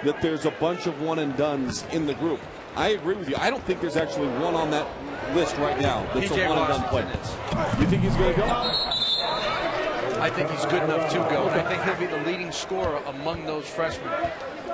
that there's a bunch of one and dones in the group. I agree with you. I don't think there's actually one on that list right now that's a one and done player. You think he's going to go? I think he's good enough to go. I think he'll be the leading scorer among those freshmen.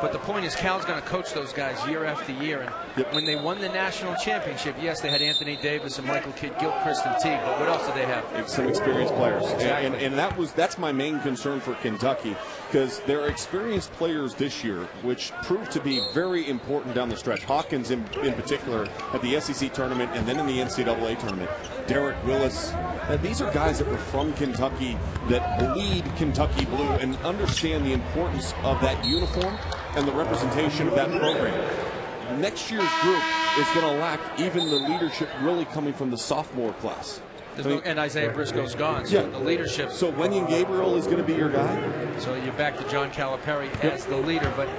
But the point is, Cal's going to coach those guys year after year. And when they won the national championship, yes, they had Anthony Davis and Michael Kidd, Gilchrist and Teague. But what else did they have? Some experienced players. Exactly. And that's my main concern for Kentucky, because there are experienced players this year, which proved to be very important down the stretch. Hawkins in particular at the SEC tournament and then in the NCAA tournament. Derek Willis. These are guys that were from Kentucky that bleed Kentucky blue and understand the importance of that uniform and the representation of that program. Next year's group is going to lack even the leadership really coming from the sophomore class. And Isaiah Briscoe's gone, so the leadership. So Wenyen Gabriel is going to be your guy? So you're back to John Calipari as the leader. But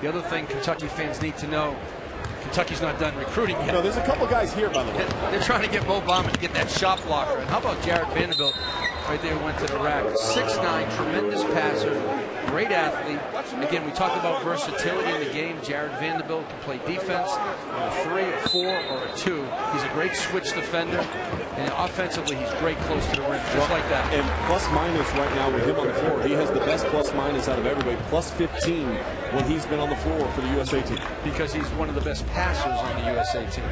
the other thing Kentucky fans need to know, Kentucky's not done recruiting yet. No, there's a couple guys here, by the way. They're trying to get Mo Bauman to get that shot blocker. And how about Jared Vanderbilt? right there, went to the rack. 6'9", tremendous passer, great athlete. Again, we talk about versatility in the game. Jared Vanderbilt can play defense on a 3, a 4, or a 2. He's a great switch defender, and offensively, he's great close to the rim, just like that. And plus minus right now with him on the floor, he has the best plus minus out of everybody. Plus 15 when he's been on the floor for the USA team. Because he's one of the best passers on the USA team.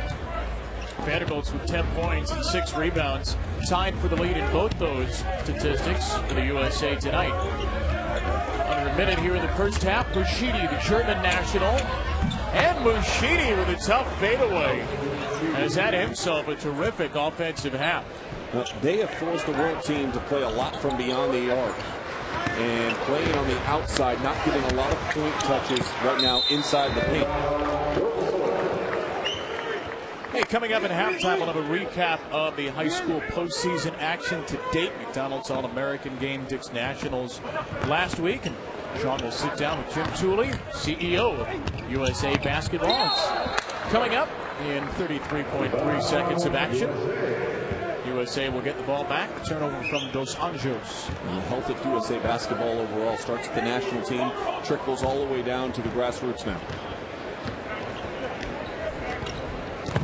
Vanderbilt's with 10 points and 6 rebounds, tied for the lead in both those statistics for the USA tonight. Under a minute here in the first half, Mushidi, the German national, and Mushidi with a tough fadeaway has had himself a terrific offensive half. They have forced the world team to play a lot from beyond the arc and playing on the outside, not getting a lot of point touches right now inside the paint. Hey, coming up at halftime, we'll have a recap of the high school postseason action to date. McDonald's All-American game, Dick's Nationals last week. And Sean will sit down with Jim Tooley, CEO of USA Basketball. It's coming up in 33.3 seconds of action. USA will get the ball back. Turnover from Dos Anjos. The health of USA Basketball overall starts with the national team, trickles all the way down to the grassroots now.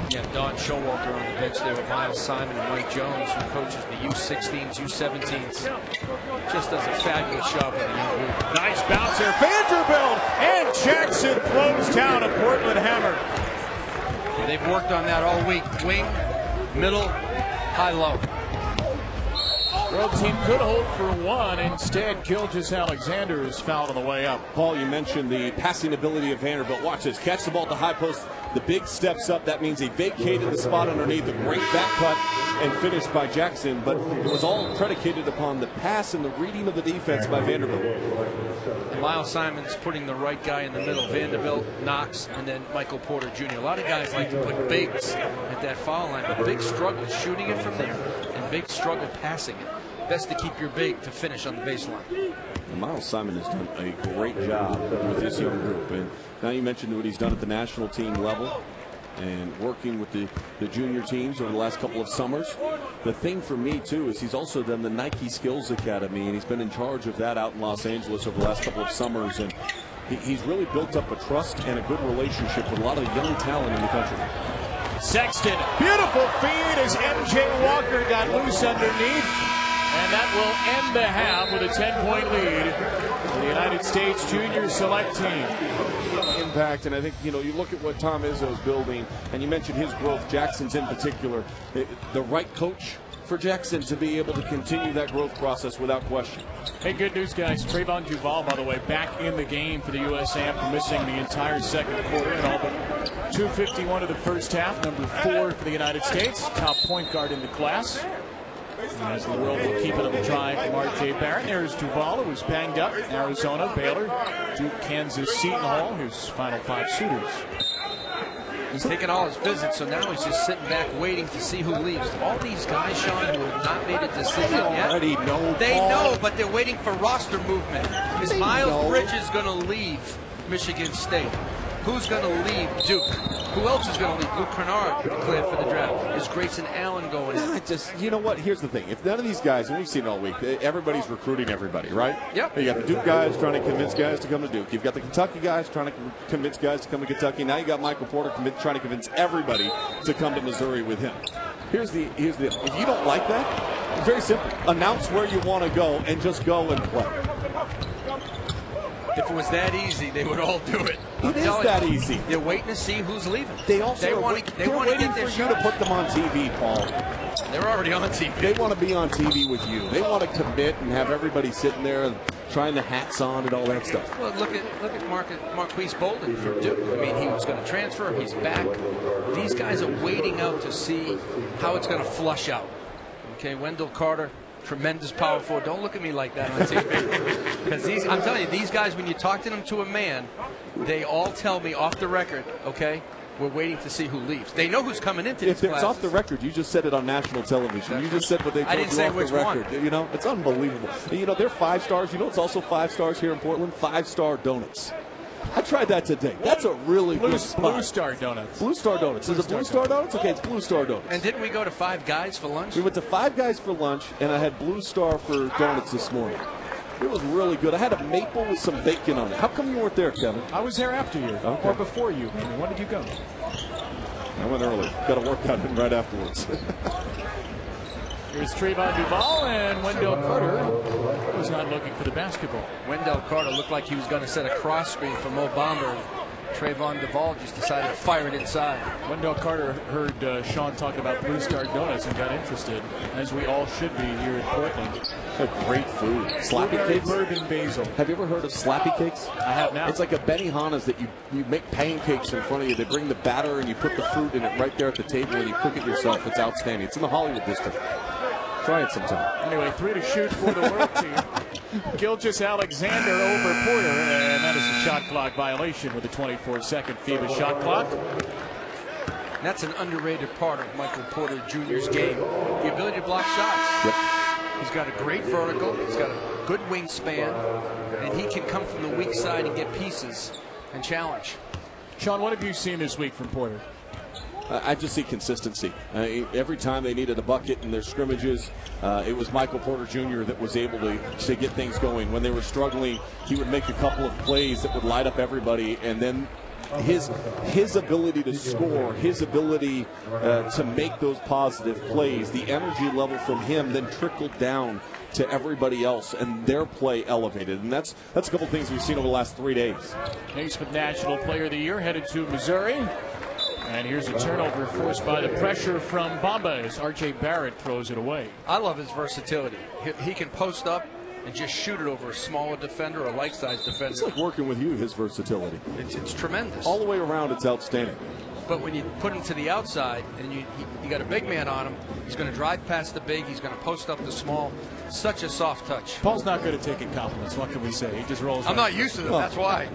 Yeah, Don Showalter on the bench there with Miles Simon and Mike Jones, who coaches the U16s, U17s. Just does a fabulous job with the young group. Nice bounce here. Vanderbilt and Jackson throws down a Portland hammer. Yeah, they've worked on that all week. Wing, middle, high-low. World team could hold for one. Instead, Gilgeous Alexander is fouled on the way up. Paul, you mentioned the passing ability of Vanderbilt. Watch this. Catch the ball at the high post. The big steps up. That means he vacated the spot underneath. A great back cut and finished by Jackson. But it was all predicated upon the pass and the reading of the defense by Vanderbilt. And Miles Simon's putting the right guy in the middle. Vanderbilt, Knox, and then Michael Porter Jr. A lot of guys like to put bigs at that foul line. But Big struggle shooting it from there, and Big struggle passing it. Best to keep your big to finish on the baseline. And Miles Simon has done a great job with this young group. And now you mentioned what he's done at the national team level and working with the junior teams over the last couple of summers. The thing for me, too, is he's also done the Nike Skills Academy, and he's been in charge of that out in Los Angeles over the last couple of summers. And he's really built up a trust and a good relationship with a lot of young talent in the country. Sexton, beautiful feed as MJ Walker got loose underneath. And that will end the half with a 10-point lead for the United States Junior Select Team. Impact, and I think, you look at what Tom Izzo's building, and you mentioned his growth, Jackson's in particular. The right coach for Jackson to be able to continue that growth process without question. Hey, good news, guys. Trayvon Duval, by the way, back in the game for the USA after missing the entire second quarter and all but 2:51 of the first half. Number 4 for the United States, top point guard in the class. As the world will keep it on the drive from R.J. Barrett. There's Duval, who was banged up. Arizona, Baylor, Duke, Kansas, Seton Hall, his final 5 suitors. He's taken all his visits, so now he's just sitting back waiting to see who leaves. All these guys, Sean, who have not made a decision yet. They know, but they're waiting for roster movement. Is Miles Bridges going to leave Michigan State? Who's going to leave Duke? Who else is going to leave? Luke Kennard declared for the draft. Is Grayson Allen going in? You know what? Here's the thing. If none of these guys, and we've seen it all week, everybody's recruiting everybody, right? Yep. You got the Duke guys trying to convince guys to come to Duke. You've got the Kentucky guys trying to convince guys to come to Kentucky. Now you got Michael Porter trying to convince everybody to come to Missouri with him. Here's the deal. If you don't like that, it's very simple. Announce where you want to go and just go and play. If it was that easy, they would all do it. It is that easy. They're waiting to see who's leaving. They want to get their for you to put them on TV, Paul. They're already on TV. They want to be on TV with you. They want to commit and have everybody sitting there and trying the hats on and all that stuff. Well, look at Marquise Bolden from Duke. I mean, he was going to transfer. He's back. These guys are waiting out to see how it's going to flush out. Okay, Wendell Carter. Tremendous power forward. Don't look at me like that on TV. Because I'm telling you, these guys, when you talk to them to a man, they all tell me off the record, okay, we're waiting to see who leaves. They know who's coming into these classes. If it's off the record, you just said it on national television. You just said what they told you off the record. It's unbelievable. They're 5 stars. It's also 5 stars here in Portland. 5-star donuts. I tried that today. That's a really good spot. Blue Star Donuts. Blue Star Donuts. Is it Blue Star Donuts? Okay, it's Blue Star Donuts. And didn't we go to Five Guys for lunch? We went to Five Guys for lunch, and I had Blue Star for donuts this morning. It was really good. I had a maple with some bacon on it. How come you weren't there, Kevin? I was there after you, or before you. When did you go? I went early. Got a workout in right afterwards. Here's Trayvon Duval, and Wendell Carter was not looking for the basketball. Wendell Carter looked like he was going to set a cross screen for Mo Bamba. Trayvon Duval just decided to fire it inside. Wendell Carter heard Sean talking about Blue Star Donuts and got interested, as we all should be here in Portland. Great food. Slappy cakes. Bourbon basil. Have you ever heard of slappy cakes? I have now. It's like a Benihana's that you make pancakes in front of you. They bring the batter and you put the fruit in it right there at the table and you cook it yourself. It's outstanding. It's in the Hollywood district. Try it sometime. Anyway, 3 to shoot for the world team. Gilgeous-Alexander over Porter, and that is a shot clock violation with a 24-second FIBA shot clock. That's an underrated part of Michael Porter Jr.'s game, the ability to block shots. Yep. He's got a great vertical, he's got a good wingspan, and he can come from the weak side and get pieces and challenge. Sean, what have you seen this week from Porter? I just see consistency. Every time they needed a bucket in their scrimmages, it was Michael Porter Jr. that was able to get things going. When they were struggling, he would make a couple of plays that would light up everybody, and then his ability to score, his ability to make those positive plays, the energy level from him then trickled down to everybody else, and their play elevated. And that's a couple of ththings we've seen over the last 3 days. Naismith National Player of the Year headed to Missouri. And here's a turnover forced by the pressure from Bamba as R.J. Barrett throws it away. I love his versatility. He can post up and just shoot it over a smaller defender or a like-sized defender. It's like working with you, his versatility. It's tremendous. All the way around, it's outstanding. But when you put him to the outside and you got a big man on him, he's going to drive past the big, he's going to post up the small. Such a soft touch. Paul's not good at taking compliments. What can we say? He just rolls. I'm not used to them. That's why.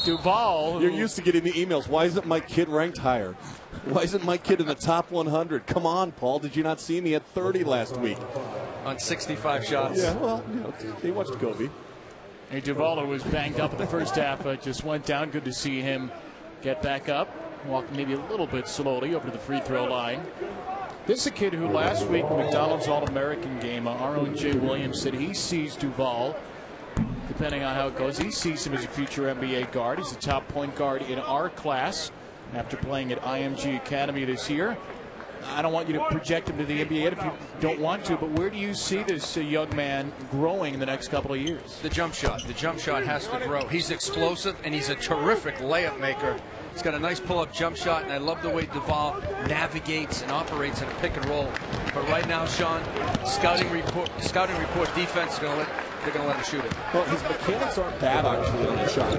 Duval. You're used to getting the emails. Why isn't my kid ranked higher? Why isn't my kid in the top 100? Come on, Paul. Did you not see him? He had 30 last week. On 65 shots. Yeah, well, he watched Kobe. Hey, Duval was banged up in the first half. Just went down. Good to see him get back up. Walk maybe a little bit slowly over to the free throw line. This is a kid who last week, McDonald's All-American game, our own Jay Williams said he sees Duval, depending on how it goes, he sees him as a future NBA guard. He's the top point guard in our class after playing at IMG Academy this year. I don't want you to project him to the NBA if you don't want to, but where do you see this young man growing in the next couple of years? The jump shot. The jump shot has to grow. He's explosive, and he's a terrific layup maker. He's got a nice pull-up jump shot, and I love the way Duval navigates and operates in a pick and roll. But right now, Sean, scouting report defense is they're going to let him shoot it. Well, his mechanics aren't bad actually on the shot,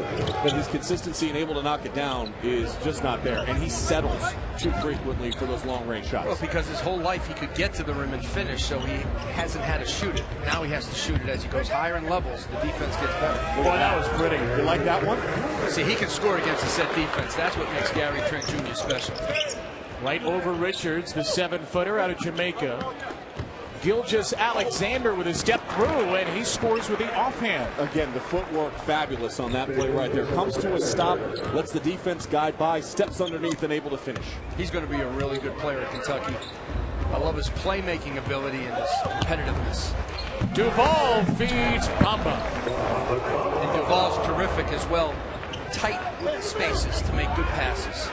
but his consistency and able to knock it down is just not there, and he settles too frequently for those long-range shots. Well, because his whole life he could get to the rim and finish, so he hasn't had to shoot it. Now he has to shoot it as he goes higher in levels. The defense gets better. Boy, that was pretty. You like that one? See, he can score against a set defense. That's what makes Gary Trent Jr. special. Right over Richards, the 7-footer out of Jamaica. Gilgeous-Alexander with a step through, and he scores with the offhand. Again, the footwork fabulous on that play right there. Comes to a stop, lets the defense guide by, steps underneath, and able to finish. He's going to be a really good player at Kentucky. I love his playmaking ability and his competitiveness. Duval feeds Bamba. And Duval's terrific as well. Tight spaces to make good passes.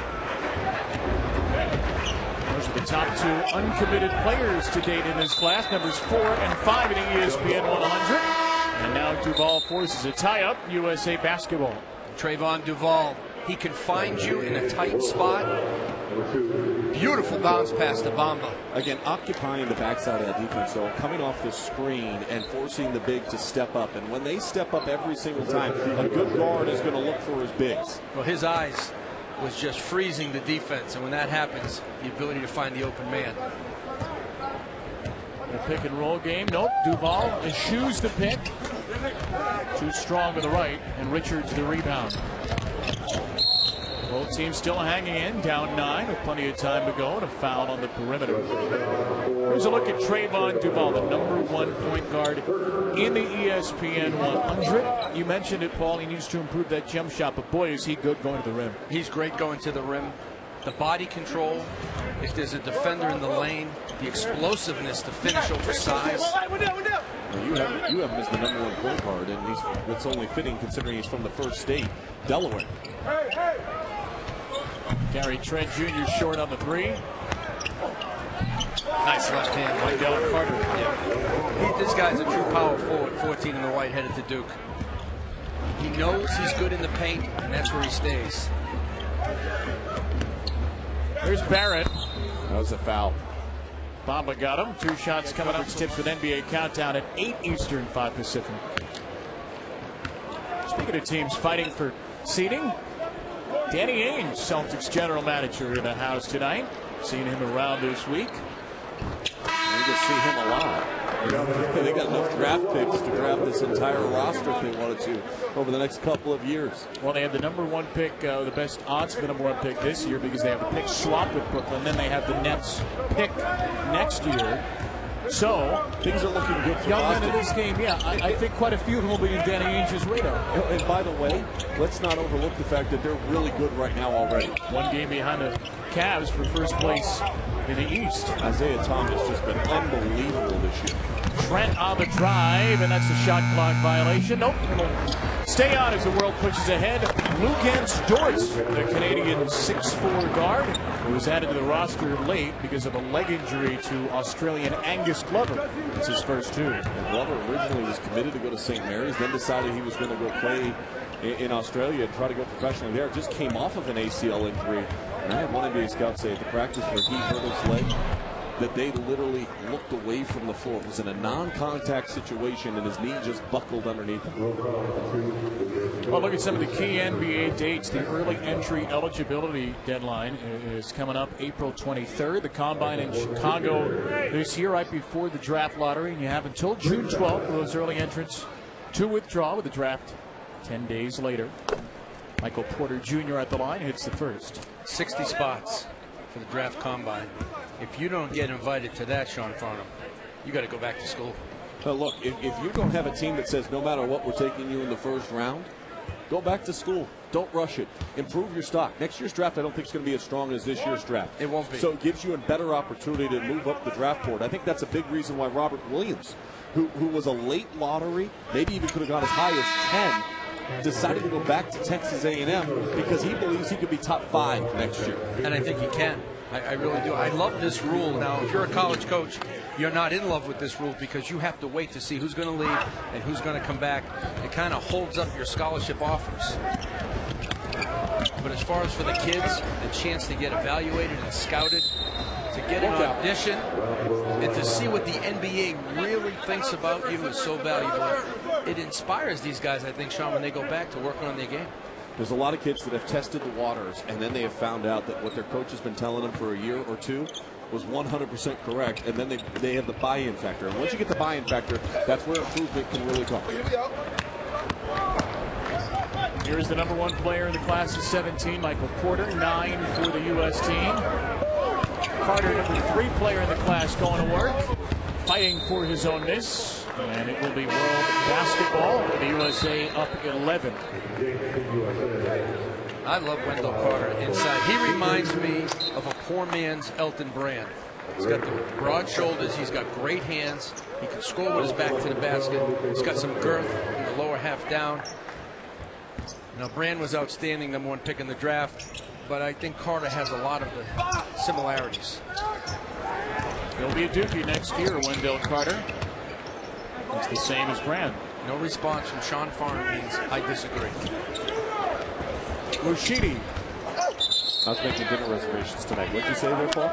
Those are the top 2 uncommitted players to date in this class, numbers 4 and 5 in ESPN 100. And now Duval forces a tie-up, USA basketball. Trayvon Duval, he can find you in a tight spot. Beautiful bounce pass to Bamba. Again, occupying the backside of that defense, though, coming off the screen and forcing the big to step up. And when they step up every single time, a good guard is going to look for his bigs. Well, his eyes was just freezing the defense, and when that happens, the ability to find the open man. The pick and roll game. Nope. Duval eschews the pick. Too strong to the right, and Richards the rebound. Both teams still hanging in, down 9 with plenty of time to go, and a foul on the perimeter. Here's a look at Trayvon Duval, the #1 point guard in the ESPN 100. You mentioned it, Paul. He needs to improve that jump shot, but boy, is he good going to the rim. He's great going to the rim. The body control, if there's a defender in the lane, the explosiveness to finish over size. Well, you have him as the #1 point guard, and it's only fitting considering he's from the first state, Delaware. Gary Trent Jr. short on the 3. Nice left hand. Wendell Carter. Yeah. This guy's a true power forward, 14 in the white, headed to Duke. He knows he's good in the paint, and that's where he stays. Here's Barrett. That was a foul. Bamba got him. 2 shots coming up. Tips with NBA Countdown at 8 Eastern, 5 Pacific. Speaking of teams fighting for seeding, Danny Ainge, Celtics general manager, in the house tonight. Seen him around this week. You can see him a lot. They got enough draft picks to draft this entire roster if they wanted to over the next couple of years. Well, they have the #1 pick, the best odds for the #1 pick this year because they have a pick swap with Brooklyn. Then they have the Nets pick next year. So things are looking good for young Boston. men in this game. Yeah, I think quite a few of them will be in Danny Ainge's radar. And by the way, let's not overlook the fact that they're really good right now already. 1 game behind the Cavs for first place in the East. Isaiah Thomas has been unbelievable this year. Trent on the drive, and that's a shot clock violation. Nope. Stay on as the world pushes ahead. Luguentz Dort, the Canadian 6'4" guard, who was added to the roster late because of a leg injury to Australian Angus Glover. It's his first 2. And Glover originally was committed to go to St. Mary's, then decided he was going to go play in Australia and try to go professionally there. Just came off of an ACL injury. And I had one NBA scout say at the practice where he hurt his leg that they literally looked away from the floor. It was in a non-contact situation, and his knee just buckled underneath him. Well, look at some of the key NBA dates. The early entry eligibility deadline is coming up April 23rd. The Combine in Chicago this year, right before the draft lottery. And you have until June 12th for those early entrants to withdraw with the draft 10 days later. Michael Porter Jr. at the line hits the first. 60 spots for the draft combine. If you don't get invited to that, Sean Farnham, you got to go back to school. But look, if you don't have a team that says no matter what, we're taking you in the first round, go back to school. Don't rush it. Improve your stock. Next year's draft, I don't think is going to be as strong as this year's draft. It won't be. So it gives you a better opportunity to move up the draft board. I think that's a big reason why Robert Williams, who was a late lottery, maybe even could have gone as high as 10, decided to go back to Texas A&M because he believes he could be top 5 next year. And I think he can. I really do. I love this rule. Now, if you're a college coach, you're not in love with this rule because you have to wait to see who's going to leave and who's going to come back. It kind of holds up your scholarship offers. But as far as for the kids, the chance to get evaluated and scouted, to get an audition, and to see what the NBA really thinks about you is so valuable. It inspires these guys, I think, Sean, when they go back to working on their game. There's a lot of kids that have tested the waters, and then they have found out that what their coach has been telling them for a year or two was 100% correct, and then they have the buy-in factor. And once you get the buy-in factor, that's where improvement can really come. Here's the #1 player in the class of 17, Michael Porter, 9 for the U.S. team. Carter, #3 player in the class, going to work, fighting for his own miss. And it will be world basketball with the USA up 11. I love Wendell Carter inside. He reminds me of a poor man's Elton Brand. He's got the broad shoulders. He's got great hands. He can score with his back to the basket. He's got some girth in the lower half down. Now, Brand was outstanding, #1 pick in the draft. But I think Carter has a lot of the similarities. He'll be a Dookie next year, Wendell Carter. It's the same as Brand. No response from Sean Farnham means I disagree. Lushidi. I was making dinner reservations tonight. What'd you say there, Paul?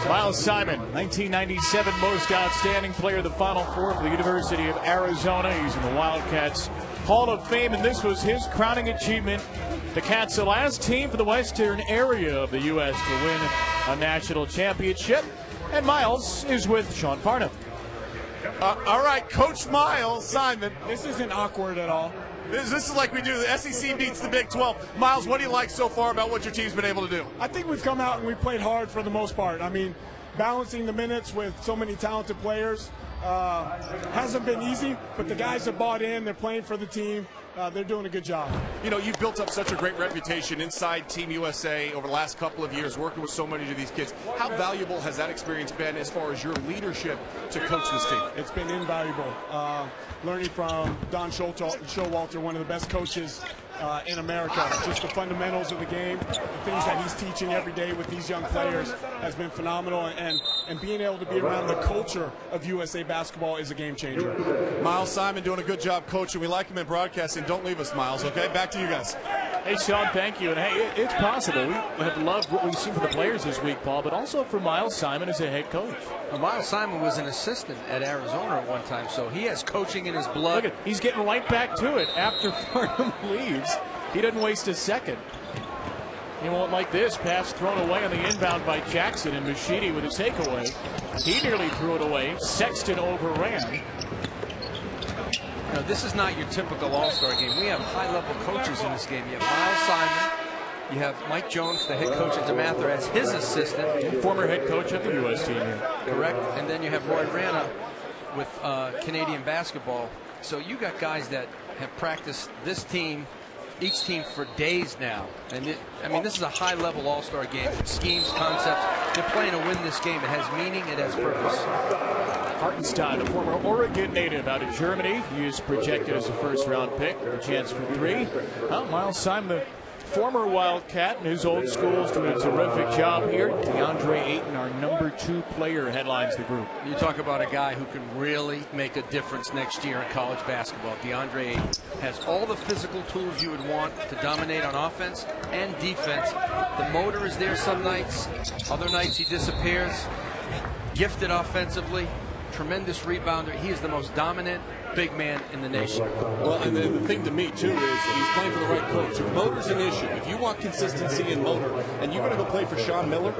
Miles Simon, 1997 most outstanding player of the Final Four for the University of Arizona. He's in the Wildcats Hall of Fame, and this was his crowning achievement. The Cats, the last team for the western area of the U.S. to win a national championship. And Miles is with Sean Farnham. All right, Coach Miles Simon. This isn't awkward at all. This is like we do. The SEC beats the Big 12. Miles, what do you like so far about what your team's been able to do? I think we've come out and we played hard for the most part. I mean, balancing the minutes with so many talented players hasn't been easy, but the guys have bought in. They're playing for the team. They're doing a good job. You know, you've built up such a great reputation inside Team USA over the last couple of years, working with so many of these kids. How valuable has that experience been as far as your leadership to coach this team? It's been invaluable. Learning from Don Showalter, one of the best coaches in America. Just the fundamentals of the game, the things that he's teaching every day with these young players has been phenomenal, and being able to be around the culture of USA basketball is a game changer. Miles Simon doing a good job coaching. We like him in broadcasting. Don't leave us, Miles, okay? Back to you guys. Hey, Sean, thank you. And, hey, it's possible. We have loved what we've seen from the players this week, Paul, but also for Miles Simon as a head coach. Well, Miles Simon was an assistant at Arizona at one time, so he has coaching in his blood. Look at, he's getting right back to it after Farnham leaves. He doesn't waste a second. He won't like this. Pass thrown away on the inbound by Jackson, and Machidi with a takeaway. He nearly threw it away. Sexton overran. Now, this is not your typical all-star game. We have high-level coaches in this game. You have Miles Simon. You have Mike Jones, the head coach at DeMatha, as his assistant. Former head coach of the U.S. team here. Correct. And then you have Roy Rana with Canadian basketball. So you got guys that have practiced this team, each team, for days now. And I mean, this is a high-level all-star game. Schemes, concepts. They're playing to win this game. It has meaning. It has purpose. Hartenstein, a former Oregon native out of Germany. He is projected as a first-round pick. A chance for three. Well, Miles Simon, the former Wildcat, and his old school is doing a terrific job here. DeAndre Ayton, our #2 player, headlines the group. You talk about a guy who can really make a difference next year in college basketball. DeAndre Ayton has all the physical tools you would want to dominate on offense and defense. The motor is there some nights. Other nights he disappears. Gifted offensively. Tremendous rebounder. He is the most dominant big man in the nation. Well, and the thing to me, too, is he's playing for the right coach. If motor's an issue, if you want consistency in motor, and you're going to go play for Sean Miller,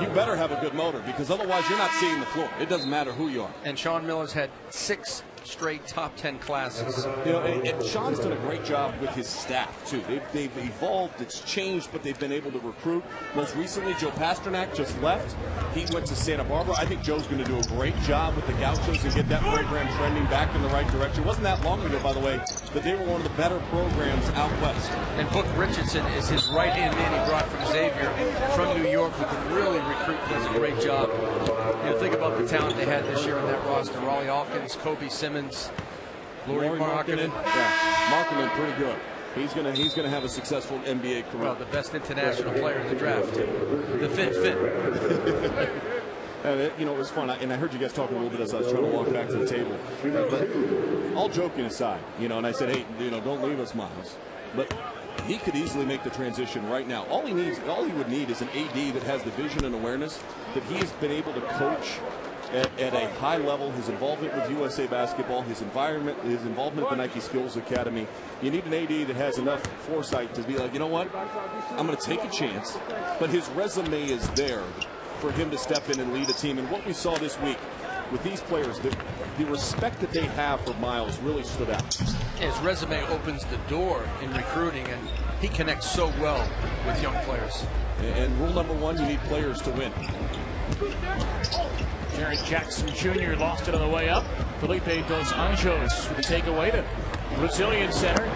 you better have a good motor, because otherwise you're not seeing the floor. It doesn't matter who you are. And Sean Miller's had 6 straight top 10 classes. You know, and Sean's done a great job with his staff, too. They've evolved, it's changed, but they've been able to recruit. Most recently, Joe Pasternak just left. He went to Santa Barbara. I think Joe's going to do a great job with the Gauchos and get that program trending back in the right direction. It wasn't that long ago, by the way, that they were one of the better programs out west. And Book Richardson is his right-hand man he brought from Xavier, from New York, who can really recruit. Does a great job. You know, think about the talent they had this year on that roster. Raleigh Hawkins, Kobe Simmons, Laurie Markkinen. Yeah, Markkinen, pretty good. He's gonna have a successful NBA career. Well, the best international player in the draft. The Fin. And you know, it was fun, and I heard you guys talking a little bit as I was trying to walk back to the table. But all joking aside, you know, and I said, hey, you know, don't leave us, Miles. But he could easily make the transition right now. All he would need is an AD that has the vision and awareness that he has been able to coach at a high level. His involvement with USA Basketball, his involvement with the Nike Skills Academy. You need an AD that has enough foresight to be like, you know what, I'm going to take a chance, but his resume is there for him to step in and lead a team. And what we saw this week with these players, the respect that they have for Miles really stood out. His resume opens the door in recruiting, and he connects so well with young players. And rule number 1, you need players to win. Jaren Jackson Jr. lost it on the way up. Felipe Dos Anjos with a takeaway to Brazilian center.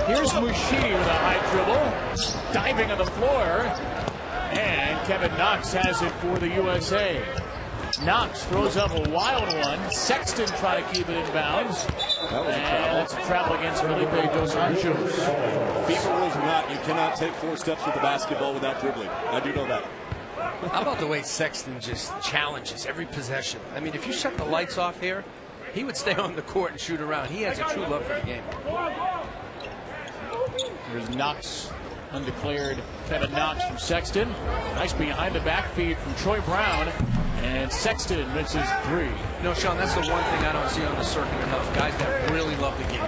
Here's Mushidi with a high dribble, diving on the floor. And Kevin Knox has it for the USA. Knox throws up a wild one. Sexton trying to keep it in bounds. That's a travel against Felipe Dos Anjos. FIBA rules or not, you cannot take 4 steps with the basketball without dribbling. I do know that. How about the way Sexton just challenges every possession? I mean, if you shut the lights off here, he would stay on the court and shoot around. He has a true love for the game. There's Knox, undeclared Kevin Knox from Sexton. Nice behind the back feed from Troy Brown. And Sexton misses 3. No, Sean, that's the one thing I don't see on the circuit enough. Guys that really love the game.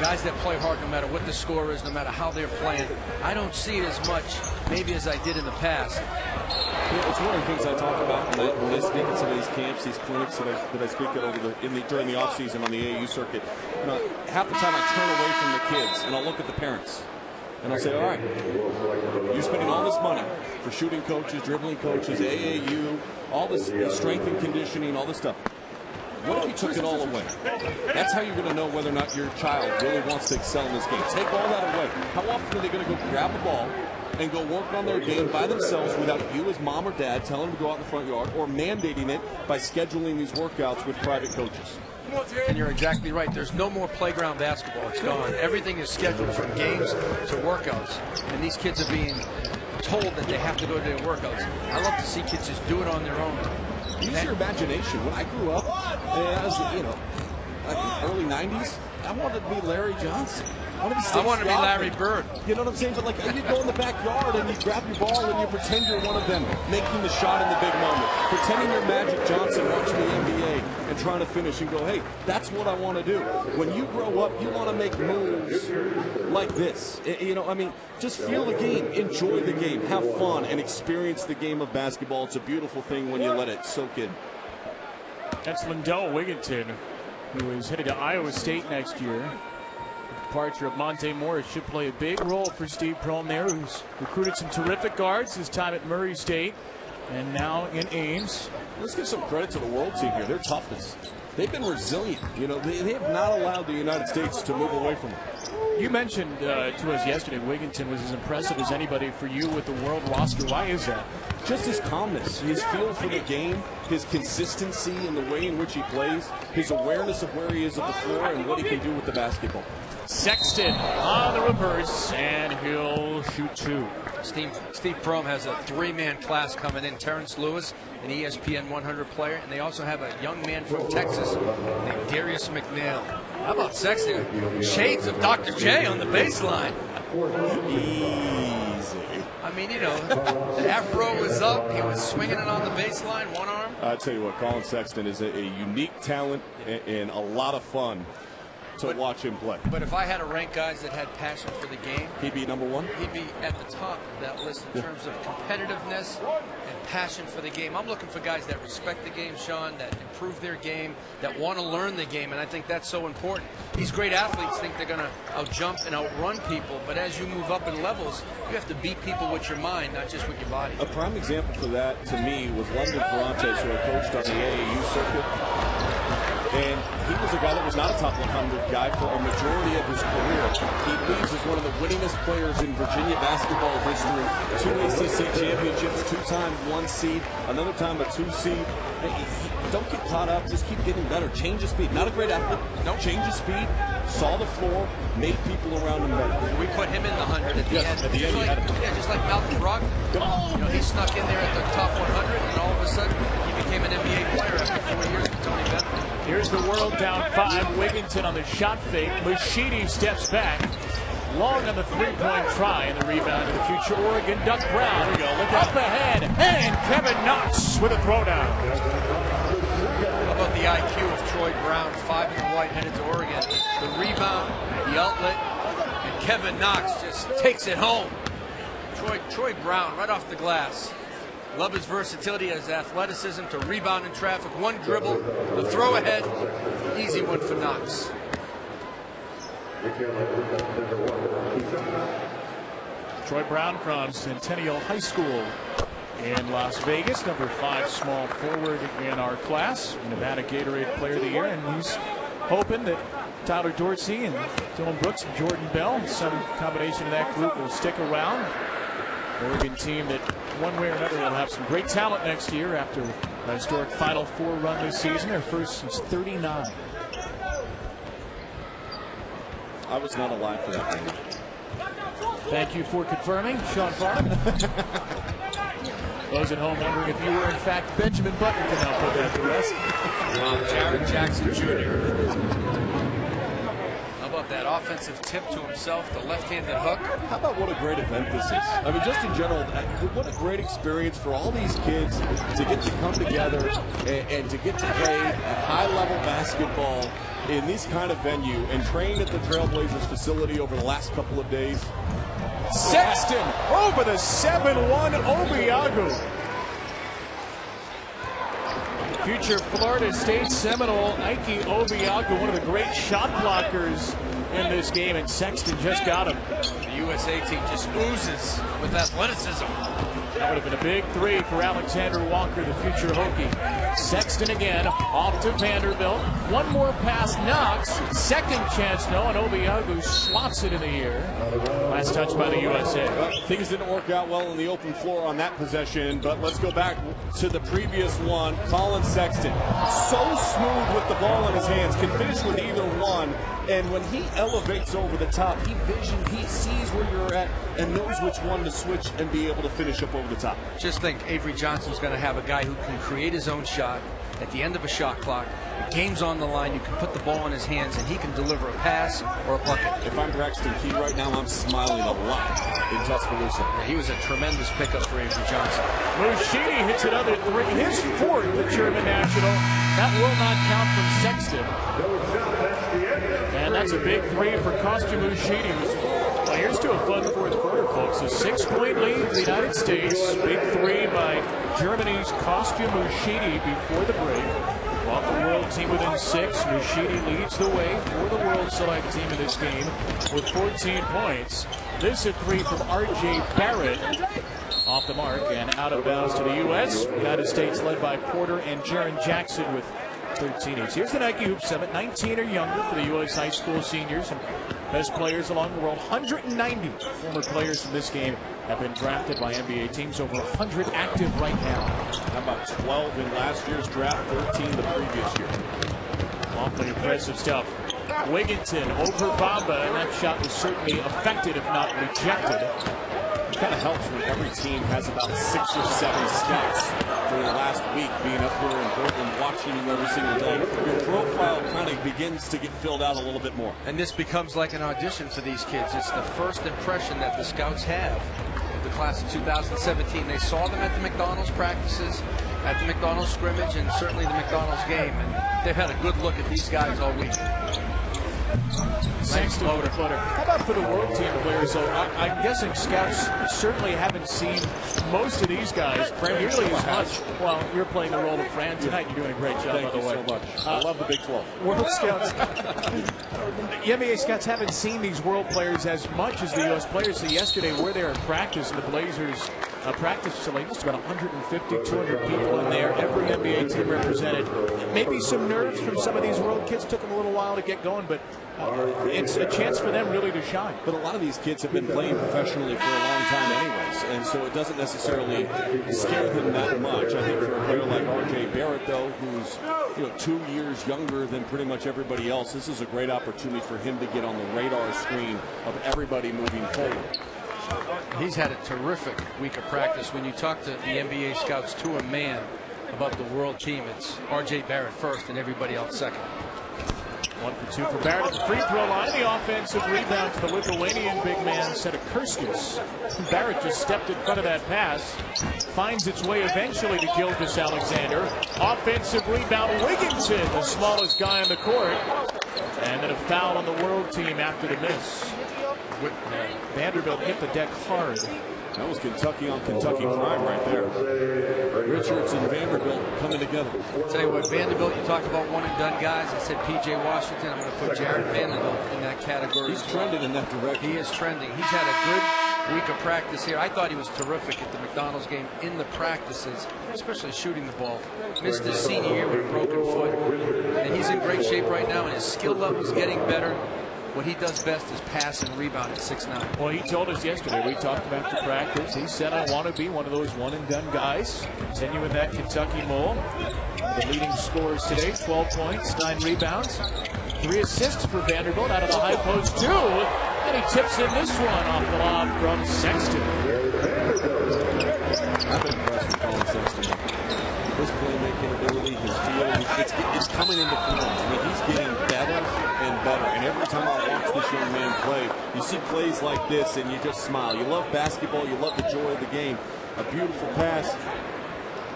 guys that play hard no matter what the score is, no matter how they're playing. I don't see it as much maybe as I did in the past. Yeah, it's one of the things I talk about when I speak at some of these camps, these clinics that I speak at during the off season on the AAU circuit. You know, half the time I turn away from the kids and I'll look at the parents. And I'll say, all right, you're spending all this money for shooting coaches, dribbling coaches, AAU, all this strength and conditioning, all this stuff. What if you took it all away? That's how you're going to know whether or not your child really wants to excel in this game. Take all that away. How often are they going to go grab a ball and go work on their game by themselves without you as mom or dad telling them to go out in the front yard, or mandating it by scheduling these workouts with private coaches? And you're exactly right. There's no more playground basketball. It's gone. Everything is scheduled from games to workouts. And these kids are being told that they have to go to their workouts. I love to see kids just do it on their own. Use your imagination. When I grew up, I was, like early 90s, I wanted to be Larry Johnson. I wanted to be Larry Bird. You know what I'm saying? But like, you'd go in the backyard and you'd grab your ball and you pretend you're one of them, making the shot in the big moment, pretending you're Magic Johnson watching the NBA and trying to finish and go, hey, that's what I want to do. When you grow up, you want to make moves like this. Just feel the game, enjoy the game, have fun, and experience the game of basketball. It's a beautiful thing when you let it soak in. That's Lindell Wigginton, who is headed to Iowa State next year. The departure of Monte Morris should play a big role for Steve Prohm there, who's recruited some terrific guards his time at Murray State and now in Ames. Let's give some credit to the world team here. Their toughness. They've been resilient. They have not allowed the United States to move away from them. You mentioned to us yesterday Wigginton was as impressive as anybody for you with the world roster. Why is that? Just his calmness, his feel for the game, his consistency in the way in which he plays, his awareness of where he is at the floor and what he can do with the basketball. Sexton on the reverse, and he'll shoot two. Steve Prohm has a three-man class coming in. Terrence Lewis, an ESPN 100 player, and they also have a young man from Texas named Darius McNeil. How about Sexton? Shades of Dr. J on the baseline. Easy. I mean, the afro was up. He was swinging it on the baseline, one arm. I'll tell you what, Collin Sexton is a unique talent and a lot of fun to watch him play. But if I had to rank guys that had passion for the game, he'd be number one? He'd be at the top of that list in terms of competitiveness and passion for the game. I'm looking for guys that respect the game, Sean, that improve their game, that want to learn the game, and I think that's so important. These great athletes think they're going to out-jump and outrun people, but as you move up in levels, you have to beat people with your mind, not just with your body. A prime example for that, to me, was London Ferrantes, who I coached on the AAU circuit. And he was a guy that was not a top 100 guy for a majority of his career. He leaves as one of the winningest players in Virginia basketball history. 2 ACC championships, 2-time 1 seed, another time a 2 seed. Don't get caught up. Just keep getting better. Change of speed. Not a great athlete. No, change of speed. Saw the floor. Made people around him better. We put him in the 100 at the end. At the end, just like Malcolm Brogdon. He snuck in there at the top 100, and all of a sudden he became an NBA player after 4 years with Tony Bennett. Here's the world down 5. Wigginton on the shot fake. Machidi steps back. Long on the three-point try, and the rebound to the future Oregon Duck Brown. Here we go. Look up ahead. And Kevin Knox with a throwdown. How about the IQ of Troy Brown? 5 in the white, headed to Oregon. The rebound, the outlet, and Kevin Knox just takes it home. Troy Brown right off the glass. Love his versatility, his athleticism to rebound in traffic. One dribble, the throw ahead, easy one for Knox. Troy Brown from Centennial High School in Las Vegas, number 5 small forward in our class, Nevada Gatorade Player of the Year, and he's hoping that Tyler Dorsey and Dylan Brooks and Jordan Bell, some combination of that group, will stick around. Oregon team that one way or another will have some great talent next year after a historic Final Four run this season, their first since 39. I was not alive for that game. Thank you for confirming, Sean Farman. Those at home wondering if you were in fact Benjamin Button can now put that to rest. Jaren Jackson Jr. How about about that offensive tip to himself, the left-handed hook. How about what a great event this is? I mean, just in general, what a great experience for all these kids to get to come together and to get to play high-level basketball in this kind of venue and train at the Trailblazers facility over the last couple of days. Sexton over the 7-1 Obiagu. Future Florida State Seminole Ike Obiagu, one of the great shot blockers in this game, and Sexton just got him. The USA team just oozes with athleticism. That would have been a big three for Alexander Walker, the future Hokie. Sexton again, off to Vanderbilt. One more pass, Knox. Second chance, no, and Obiagu slots it in the air. Last touch by the USA. Things didn't work out well on the open floor on that possession, but let's go back to the previous one. Collin Sexton, so smooth with the ball in his hands, can finish with either one. And when he elevates over the top, he sees where you're at and knows which one to switch and be able to finish up over the top. Just think, Avery Johnson's going to have a guy who can create his own shot at the end of a shot clock. The game's on the line. You can put the ball in his hands, and he can deliver a pass or a bucket. If I'm Braxton Key right now, I'm smiling a lot in Tuscaloosa. Yeah, he was a tremendous pickup for Avery Johnson. Muschini hits another three. His fourth, the German national. That will not count from Sexton. And that's a big three for Kostya Muschini. Well, here's to a fun fourth quarter, folks. A 6-point lead for the United States. Big three by Germany's Kostya Muschini before the break. Off the world team within 6. Muschini leads the way for the world select team in this game with 14 points. This a three from R.J. Barrett. Off the mark and out of bounds to the U.S. United States led by Porter and Jaren Jackson with 13 each. Here's the Nike Hoop Summit. 19 or younger for the U.S. high school seniors and best players along the world. 190 former players from this game have been drafted by NBA teams. Over 100 active right now. How about 12 in last year's draft, 13 the previous year. Awfully impressive stuff. Wigginton over Bamba, and that shot was certainly affected, if not rejected. It kind of helps when every team has about 6 or 7 scouts for the last week being up here in Portland, watching you every single day. Your profile kind of begins to get filled out a little bit more. And this becomes like an audition for these kids. It's the first impression that the scouts have of the class of 2017. They saw them at the McDonald's practices, at the McDonald's scrimmage, and certainly the McDonald's game. And they've had a good look at these guys all week. Sexton with a footer. How about for the world team players? I'm guessing scouts certainly haven't seen most of these guys nearly as much. Well, you're playing the role of Fran tonight. You're doing a great job, by the way. Thank you so much. I love the Big 12. World scouts. The NBA scouts haven't seen these world players as much as the U.S. players. So yesterday, were there in practice in the Blazers practice facility, just about 150, 200 people in there. Every NBA team represented. Maybe some nerves from some of these world kids. Took them a little while to get going, but it's a chance for them really to shine. But a lot of these kids have been playing professionally for a long time anyways, and so it doesn't necessarily scare them that much. I think for a player like R.J. Barrett, though, who's 2 years younger than pretty much everybody else, this is a great opportunity for him to get on the radar screen of everybody moving forward. He's had a terrific week of practice. When you talk to the NBA scouts to a man about the world team, it's R.J. Barrett first and everybody else second. 1 for 2 for Barrett at the free throw line. The offensive rebound to the Lithuanian big man, Setakurskas. Barrett just stepped in front of that pass. Finds its way eventually to Gilgeous Alexander. Offensive rebound, Wigginton, the smallest guy on the court. And then a foul on the world team after the miss. Vanderbilt hit the deck hard. That was Kentucky on Kentucky crime right there. Richards and Vanderbilt coming together. I'll tell you what, Vanderbilt, you talk about one and done guys. I said P.J. Washington. I'm going to put Jaren Vanderbilt in that category. He's trending in that direction. He is trending. He's had a good week of practice here. I thought he was terrific at the McDonald's game in the practices, especially shooting the ball. Missed his senior year with a broken foot. And he's in great shape right now, and his skill level is getting better. What he does best is pass and rebound at 6'9". Well, he told us yesterday, we talked about the practice. He said, I want to be one of those one-and-done guys. Continuing that Kentucky mold. The leading scorers today, 12 points, 9 rebounds, 3 assists for Vanderbilt out of the high post, 2. And he tips in this one off the lob from Sexton. I've been impressed with Collin Sexton. his playmaking ability, his feel, it's coming into form. I mean, he's getting better and better. And every time I watch this young man play, you see plays like this and you just smile. You love basketball. You love the joy of the game. A beautiful pass.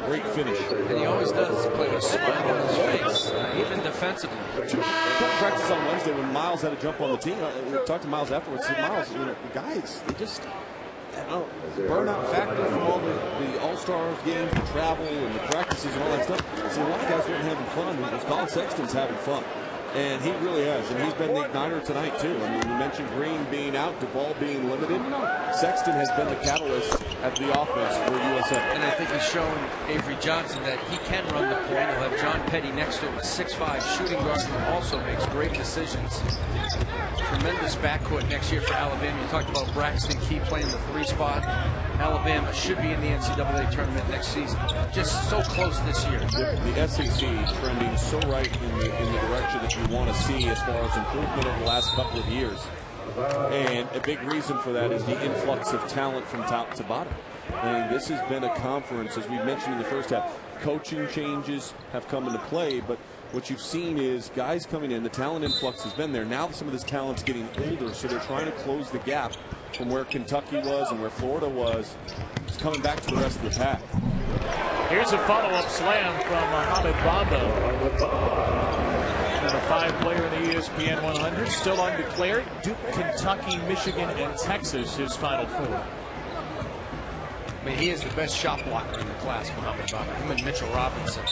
Great finish. And he always does play with a smile on his face, even defensively. Practice on Wednesday when Miles had a jump on the team. We talked to Miles afterwards. Said, Miles, the guys, they just burnout factor from all the All-Star games, the travel, and the practices and all that stuff. So a lot of guys weren't having fun. It was Collin Sexton's having fun. And he really has. And he's been the igniter tonight, too. I mean, you mentioned Green being out, Duvall being limited. Sexton has been the catalyst at the offense for USA. And I think he's shown Avery Johnson that he can run the point. He'll have John Petty next to him, a 6'5" shooting guard who also makes great decisions. Tremendous backcourt next year for Alabama. You talked about Braxton Key playing the 3 spot. Alabama should be in the NCAA tournament next season. Just so close this year. The SEC trending so right in the direction that you want to see as far as improvement over the last couple of years. And a big reason for that is the influx of talent from top to bottom. And this has been a conference, as we mentioned in the first half, coaching changes have come into play, but what you've seen is guys coming in, the talent influx has been there. Now some of this talent's getting older, so they're trying to close the gap from where Kentucky was and where Florida was. It's coming back to the rest of the pack. Here's a follow-up slam from Mohamed Bamba. The 5-player in the ESPN 100, still undeclared. Duke, Kentucky, Michigan, and Texas, his final 4. I mean, he is the best shot blocker in the class, Mohamed Bamba. Him and Mitchell Robinson.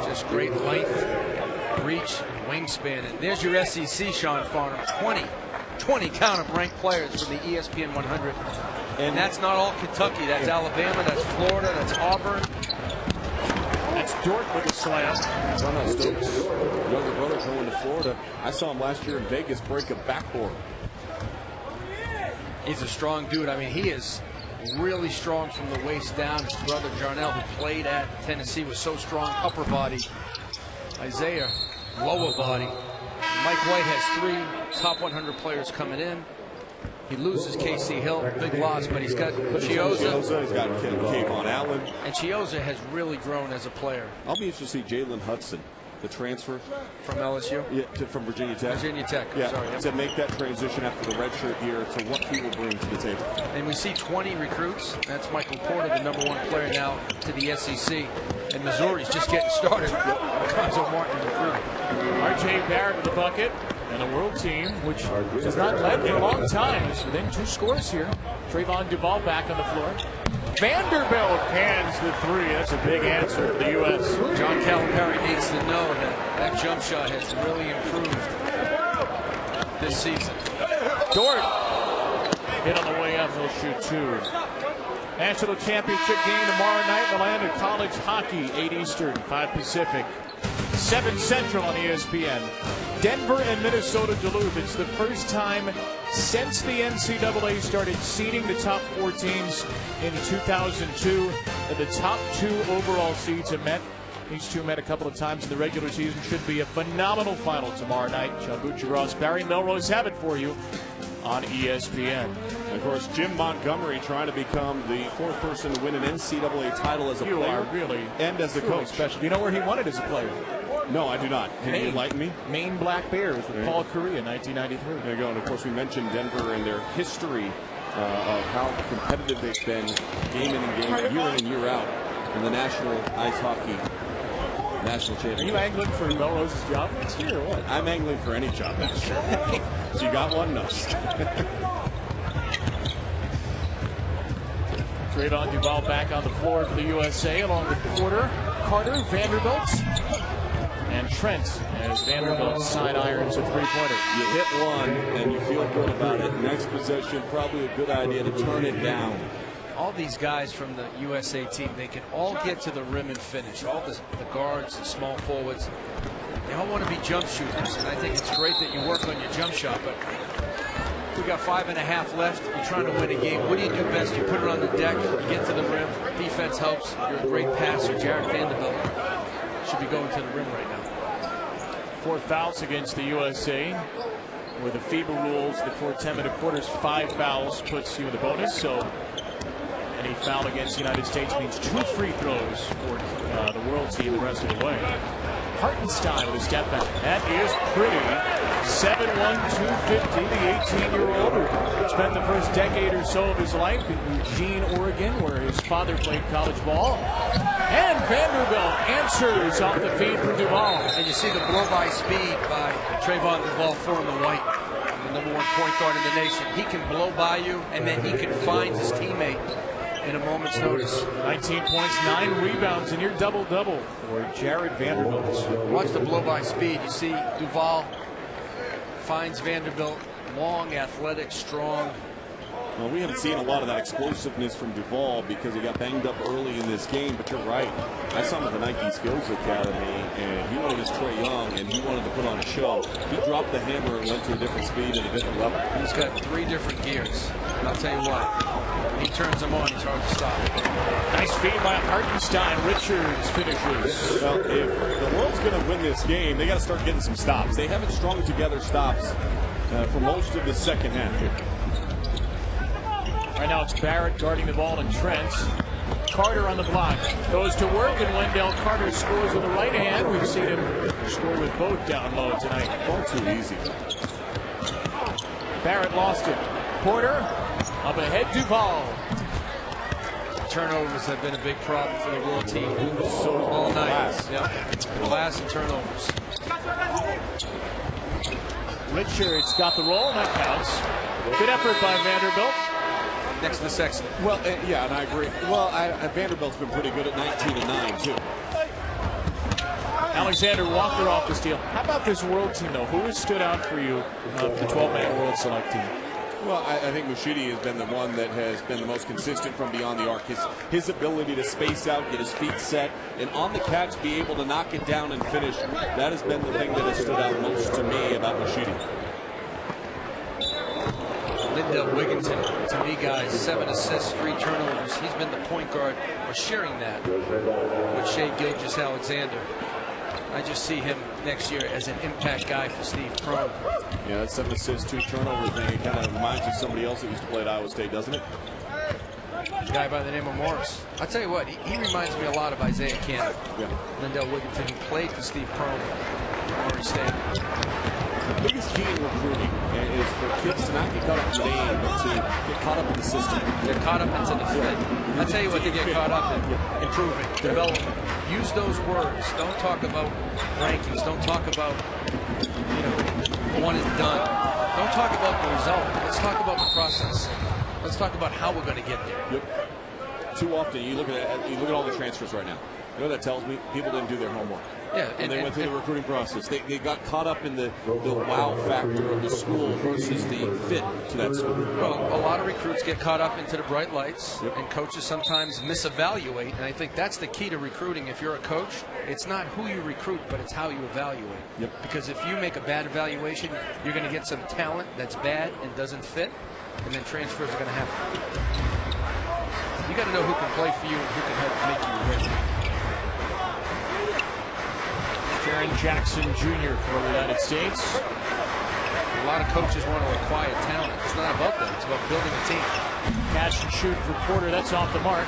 Just great length, reach, and wingspan. And there's your SEC, Sean Farnham. 20 count of ranked players from the ESPN 100. And that's not all Kentucky. That's Alabama, that's Florida, that's Auburn. That's Dort with a slam. Stokes, younger brother going to Florida. I saw him last year in Vegas break a backboard. He's a strong dude. I mean, he is really strong from the waist down. His brother Jarnell, who played at Tennessee, was so strong, upper body. Isaiah, lower body. Mike White has 3 top 100 players coming in. He loses Casey Hill, big loss, but he's got Chioza. He's got Kayvon Allen. And Chioza has really grown as a player. I'll be interested to see Jalen Hudson, the transfer. From LSU? Yeah, from Virginia Tech. Virginia Tech, yeah, sorry. To make that transition after the redshirt year to what he will bring to the table. And we see 20 recruits. That's Michael Porter, the #1 player now to the SEC. And Missouri's just getting started. Conzo Martin recruiting. R.J. Barrett with the bucket. And a world team, which has not led for a long time, is within 2 scores here. Trayvon Duval back on the floor. Vanderbilt cans the 3. That's a big answer for the U.S. John Calipari needs to know that that jump shot has really improved this season. Dort hit on the way up. He'll shoot 2. National championship game tomorrow night in the land of college hockey. 8 Eastern, 5 Pacific, 7 Central on ESPN. Denver and Minnesota Duluth. It's the first time since the NCAA started seeding the top 4 teams in 2002 that the top 2 overall seeds have met. These 2 met a couple of times in the regular season. Should be a phenomenal final tomorrow night. John Bucci-Ross, Barry Melrose have it for you on ESPN. And of course, Jim Montgomery trying to become the 4th person to win an NCAA title as a player. You are really and as a coach. Special. Do you know where he won it as a player? No, I do not. Can you enlighten me? Maine Black Bears with Paul Curry in 1993. There you go. And of course, we mentioned Denver and their history of how competitive they've been game in and game, year in and year out in the National Ice Hockey National Championship. Are you angling for Melrose's job next year or what? I'm angling for any job next year. So you got one? No. Trayvon Duval back on the floor for the USA along with Porter, Carter, Vanderbilt, and Trent as Vanderbilt side irons a 3-pointer. You hit one and you feel good about it. Next possession, probably a good idea to turn it down. All these guys from the USA team, they can all get to the rim and finish. All the guards and small forwards, they all want to be jump shooters. And I think it's great that you work on your jump shot, but we got 5.5 left. You're trying to win a game. What do you do best? You put it on the deck, you get to the rim. Defense helps. You're a great passer. Jaren Vanderbilt should be going to the rim right now. 4 fouls against the USA. With the FIBA rules, before 10-minute quarters, 5 fouls puts you in the bonus. So any foul against the United States means 2 free throws for the world team the rest of the way. Hartenstein with a step back. That is pretty. 7'1", 250, the 18-year-old who spent the first decade or so of his life in Eugene, Oregon, where his father played college ball. And Vanderbilt answers off the feed for Duval. And you see the blow-by speed by Trayvon Duval, Foreman White, the #1 point guard in the nation. He can blow by you, and then he can find his teammate in a moment's notice. 19 points, 9 rebounds, and your double-double for Jared Vanderbilt. Watch the blow-by speed. You see Duval finds Vanderbilt, long, athletic, strong. Well, we haven't seen a lot of that explosiveness from Duval because he got banged up early in this game, but you're right. I saw him at the Nike Skills Academy, and he wanted his Trae Young, and he wanted to put on a show. He dropped the hammer and went to a different speed and a different level. He's got 3 different gears. And I'll tell you what, when he turns them on, he's hard to stop. Nice feed by Hartenstein. Richards finishes. Well, if the world's going to win this game, they got to start getting some stops. They haven't strung together stops for most of the second half here. Right now it's Barrett guarding the ball and Trent. Carter on the block. Goes to work, and Wendell Carter scores with the right hand. We've seen him score with both down low tonight. All too easy. Barrett lost it. Porter up ahead, Duval. Turnovers have been a big problem for the world team all night. Glass and turnovers. Richards got the roll, and that counts. Good effort by Vanderbilt. Next to Sexton. Well, yeah, and I agree. Well, Vanderbilt's been pretty good at 19-9, too. Alexander Walker off the steal. How about this world team, though? Who has stood out for you of the 12-man world select team? Well, I think Mushidi has been the one that has been the most consistent from beyond the arc. His ability to space out, get his feet set, and on the catch be able to knock it down and finish. That has been the thing that has stood out most to me about Mushidi. Lindell Wigginton, to me, guys, 7 assists, 3 turnovers. He's been the point guard, or sharing that with Shai Gilgeous-Alexander. I just see him next year as an impact guy for Steve Prohm. Yeah, that 7 assists, 2 turnover thing, it kind of reminds you of somebody else that used to play at Iowa State, doesn't it? A guy by the name of Morris. I'll tell you what, he reminds me a lot of Isaiah Cannon. Yeah. Lindell Wigginton, who played for Steve Prohm at Oregon State. The biggest key in recruiting is for kids to not get caught up in the name, but to get caught up in the system. They're caught up into the fit. I'll tell you what they get caught up in: improving, development. Use those words. Don't talk about rankings. Don't talk about, one and done. Don't talk about the result. Let's talk about the process. Let's talk about how we're going to get there. Yep. Too often, you look at all the transfers right now. You know what that tells me? People didn't do their homework. Yeah, and they went through the recruiting process. They got caught up in the wow factor of the school versus the fit to that school. Well, a lot of recruits get caught up into the bright lights, and coaches sometimes misevaluate. And I think that's the key to recruiting. If you're a coach, it's not who you recruit, but it's how you evaluate. Yep. Because if you make a bad evaluation, you're going to get some talent that's bad and doesn't fit, and then transfers are going to happen. You got to know who can play for you and who can help make you win. Jaren Jackson Jr. for the United States. A lot of coaches want to acquire talent. It's not about that. It's about building a team. Catch and shoot for Porter. That's off the mark.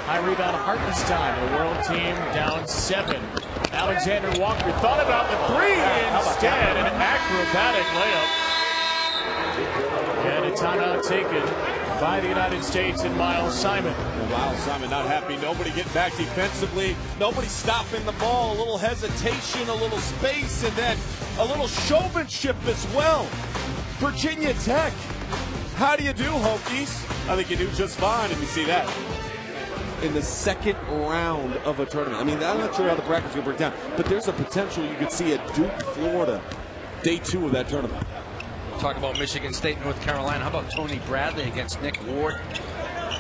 High rebound Hartenstein. The world team down 7. Alexander Walker thought about the 3 instead. An acrobatic layup. And a timeout taken by the United States and Miles Simon. Miles Simon not happy. Nobody getting back defensively. Nobody stopping the ball. A little hesitation, a little space, and then a little showmanship as well. Virginia Tech. How do you do, Hokies? I think you do just fine, and you see that in the second round of a tournament. I mean, I'm not sure how the bracket's going to break down, but there's a potential you could see at Duke, Florida, day 2 of that tournament. Talk about Michigan State, North Carolina. How about Tony Bradley against Nick Ward?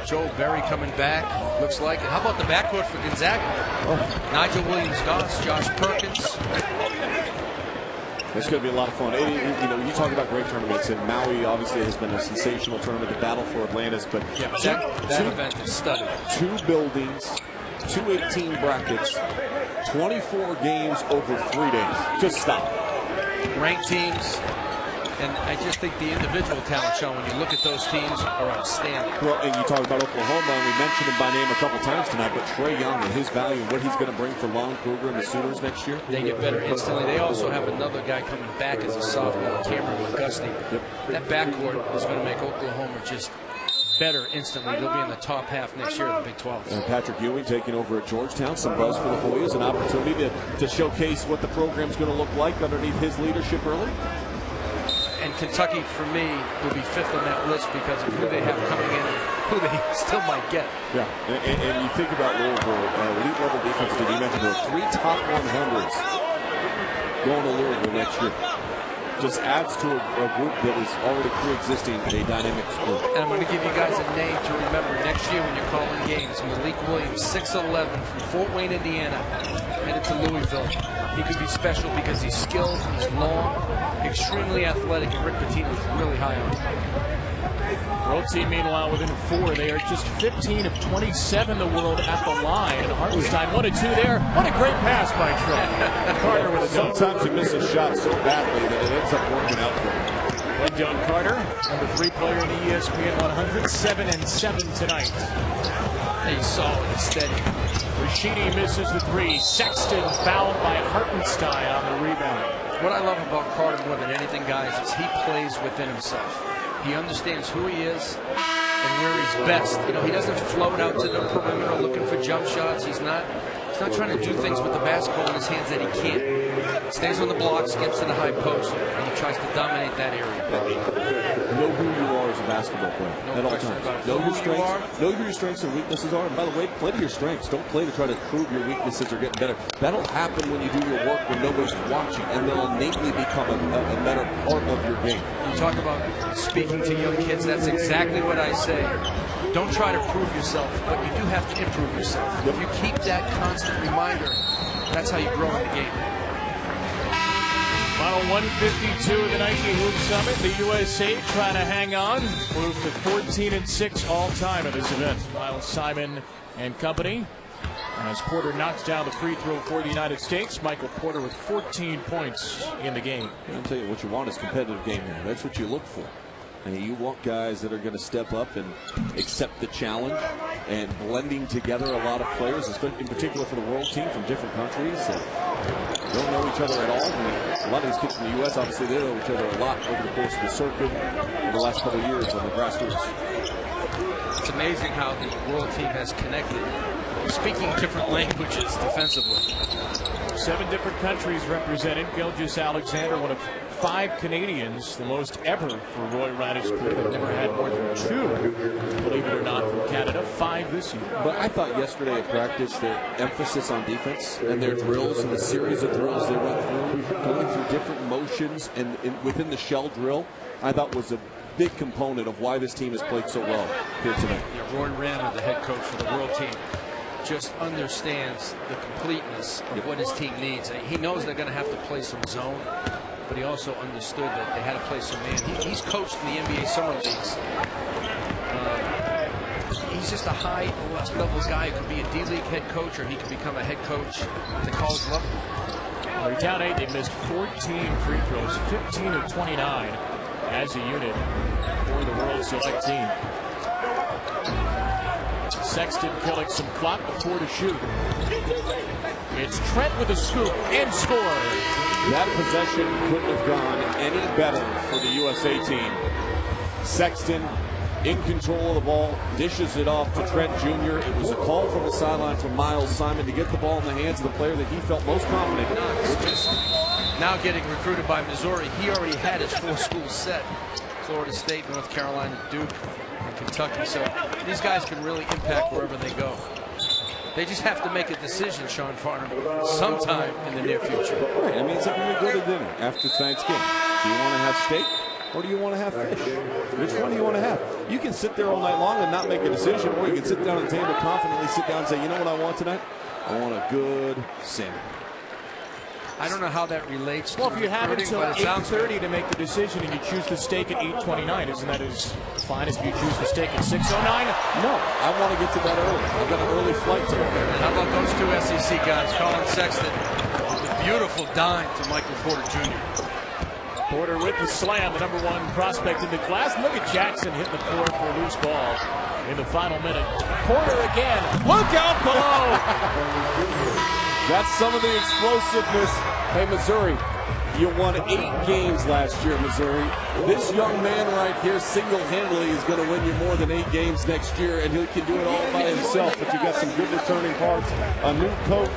Joe Berry coming back, looks like it. How about the backcourt for Gonzaga? Nigel Williams-Goss, Josh Perkins. It's going to be a lot of fun. You talk about great tournaments, and Maui obviously has been a sensational tournament, the battle for Atlantis. But yeah, that event is stunning. 2 buildings, 2 18 brackets, 24 games over 3 days. Just stop. Ranked teams. And I just think the individual talent, Sean, when you look at those teams, are outstanding. Well, and you talk about Oklahoma, and we mentioned him by name a couple times tonight, but Trae Young and his value and what he's going to bring for Lon Kruger and the Sooners next year. They get better instantly. They also have another guy coming back as a sophomore, Cameron McGusty. Yep. That backcourt is going to make Oklahoma just better instantly. They'll be in the top half next year of the Big 12. And Patrick Ewing taking over at Georgetown. Some buzz for the Hoyas, an opportunity to showcase what the program's going to look like underneath his leadership early. And Kentucky, for me, will be fifth on that list because of who they have coming in and who they still might get. Yeah, and you think about Louisville, elite level defense. Did you mention there are 3 top 100s going to Louisville next year? Just adds to a group that is already pre-existing a dynamic group. And I'm going to give you guys a name to remember next year when you're calling games. Malik Williams, 6'11", from Fort Wayne, Indiana, headed to Louisville. He could be special because he's skilled, he's long, extremely athletic, and Rick Pitino's really high on him. World team, meanwhile, within 4. They are just 15 of 27 in the world at the line. Hartenstein 1-2 there. What a great pass by Trae. Carter with a dunk. Sometimes he misses shots so badly that it ends up working out for him. One dunk Carter, number 3 player in the ESPN 100, 7 and 7 tonight. He's solid and steady. Rashidi misses the 3. Sexton fouled by Hartenstein on the rebound. What I love about Carter more than anything, guys, is he plays within himself. He understands who he is and where he's best. You know, he doesn't float out to the perimeter looking for jump shots. He's not trying to do things with the basketball in his hands that he can't. Stays on the blocks, gets to the high post, and he tries to dominate that area. Know who you are as a basketball player at all times. Know your strengths. Know who your strengths and weaknesses are. And by the way, play to your strengths. Don't play to try to prove your weaknesses or get better. That'll happen when you do your work when nobody's watching, and they'll innately become a better part of your game. You talk about speaking to young kids. That's exactly what I say. Don't try to prove yourself, but you do have to improve yourself. If you keep that constant reminder, that's how you grow in the game. Final 152 of the Nike Hoop Summit. The USA trying to hang on. Move to 14-6 all-time at this event. Miles Simon and company. As Porter knocks down the free throw for the United States, Michael Porter with 14 points in the game. I'll tell you what you want is competitive game here. That's what you look for. And you want guys that are going to step up and accept the challenge and blending together a lot of players, in particular for the world team from different countries that don't know each other at all. I mean, a lot of these kids from the U.S., obviously, they know each other a lot over the course of the circuit over the last couple of years on the grassroots. It's amazing how the world team has connected, speaking different languages defensively. 7 different countries represented. Gilgeous Alexander, one of 5 Canadians, the most ever for Roy Raddich's career. They've never had more than 2, believe it or not, from Canada. 5 this year. But I thought yesterday at practice their emphasis on defense and their drills and the series of drills they went through, going through different motions and within the shell drill, I thought was a big component of why this team has played so well here tonight. Yeah, Roy Radich, the head coach for the world team, just understands the completeness of what his team needs. He knows they're going to have to play some zone, but he also understood that they had to play some man. He's coached in the NBA Summer Leagues. He's just a high-level guy who could be a D-League head coach, or he could become a head coach at the college level. They're down 8. They missed 14 free throws, 15 of 29 as a unit for the World Select team. Sexton killing some clock before to shoot. It's Trent with a scoop and score. That possession couldn't have gone any better for the USA team. Sexton in control of the ball, dishes it off to Trent Jr. It was a call from the sideline from Miles Simon to get the ball in the hands of the player that he felt most confident in, which is now getting recruited by Missouri. He already had his 4 schools set. Florida State, North Carolina, Duke, and Kentucky. So these guys can really impact wherever they go. They just have to make a decision, Sean Farnham, sometime in the near future. Right. I mean, it's like when you go to dinner after tonight's game. Do you want to have steak or do you want to have fish? Which one do you want to have? You can sit there all night long and not make a decision, or you can sit down at the table confidently, sit down and say, you know what I want tonight? I want a good salmon. I don't know how that relates to Well, if you have until but it sounds 8:30 to make the decision and you choose the steak at 8:29, isn't that as fine as if you choose the steak at 6:09? No, I want to get to that early. I've got an early flight today. And how about those 2 SEC guys, Collin Sexton, with a beautiful dime to Michael Porter Jr. Porter with the slam, the #1 prospect in the class. Look at Jackson hitting the floor for a loose ball in the final minute. Porter again. Look out below. That's some of the explosiveness. Hey, Missouri, you won 8 games last year, Missouri. This young man right here single-handedly is going to win you more than 8 games next year, and he can do it all by himself. But you got some good returning parts, a new coach,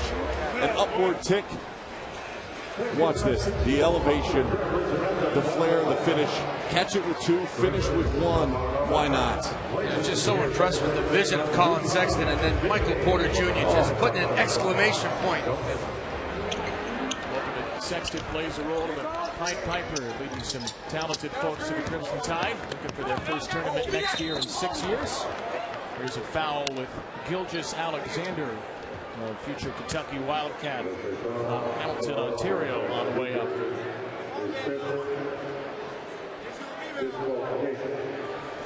an upward tick. Watch this, the elevation, the flair, the finish. Catch it with 2, finish with 1. Why not? I'm just so impressed with the vision of Collin Sexton, and then Michael Porter Jr. just putting an exclamation point. Sexton plays a role of a Pied Piper, leading some talented folks to the Crimson Tide, looking for their first tournament next year in 6 years. There's a foul with Gilgeous Alexander, future Kentucky Wildcat, Hamilton, Ontario, on the way up.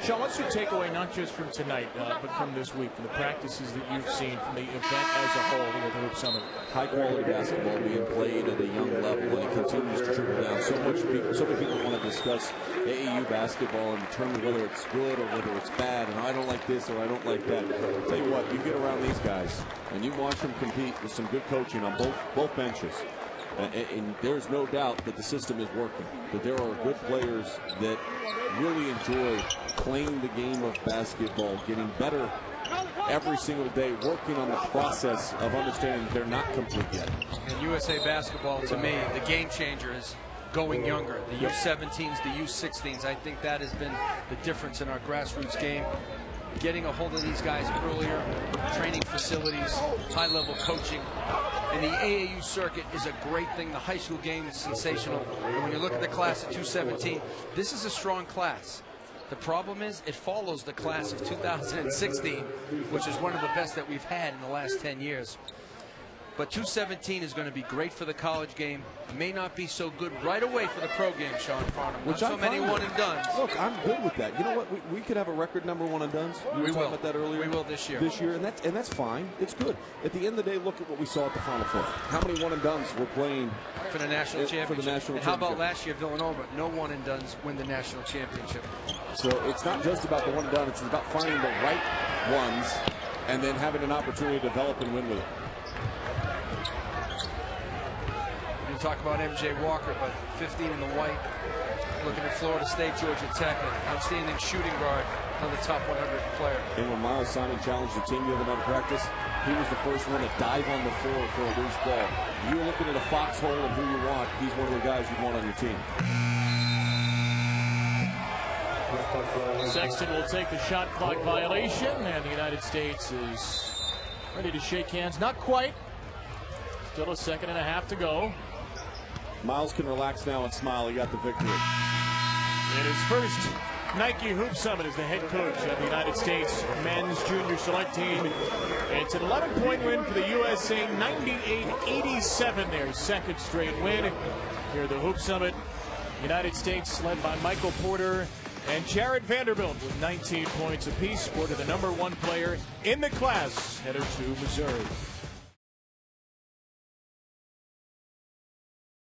Sean, what's your takeaway, not just from tonight, but from this week, from the practices that you've seen, from the event as a whole here at the Hoop Summit? High-quality basketball being played at a young level, and it continues to trickle down. So many people want to discuss AAU basketball and determine whether it's good or whether it's bad, and I don't like this or I don't like that. I'll tell you what, you get around these guys, and you watch them compete with some good coaching on both benches. And there's no doubt that the system is working, that there are good players that really enjoy playing the game of basketball, getting better every single day, working on the process of understanding they're not complete yet. And USA basketball, to me, the game changer is going younger. The U17s, the U16s, I think that has been the difference in our grassroots game. Getting a hold of these guys earlier, training facilities, high-level coaching. And the AAU circuit is a great thing. The high school game is sensational. And when you look at the class of 217, this is a strong class. The problem is it follows the class of 2016, which is one of the best that we've had in the last 10 years. But 217 is going to be great for the college game. May not be so good right away for the pro game, Sean Farnham. Not so many one and dones. Look, I'm good with that. You know what? We could have a record number 1 and dones. We were talking about that earlier. We will this year. And that's fine. It's good. At the end of the day, look at what we saw at the Final Four. How many one and dones were playing for the national championship? For the national and championship. How about last year, Villanova? No one and dones win the national championship. So it's not just about the one and done. It's about finding the right ones and then having an opportunity to develop and win with it. You talk about MJ Walker, but 15 in the white, looking at Florida State, Georgia Tech, an outstanding shooting guard, another top 100 player. And when Miles Simon challenged the team the other night in practice, he was the first one to dive on the floor for a loose ball. If you're looking at a foxhole and who you want, he's one of the guys you want on your team. Sexton will take the shot clock violation, and the United States is ready to shake hands. Not quite. Still a second and a half to go. Miles can relax now and smile. He got the victory. In his first Nike Hoop Summit as the head coach of the United States men's junior select team. It's an 11-point win for the USA, 98-87, their second straight win. Here at the Hoop Summit, United States led by Michael Porter and Jaren Vanderbilt with 19 points apiece, supported the #1 player in the class, headed to Missouri.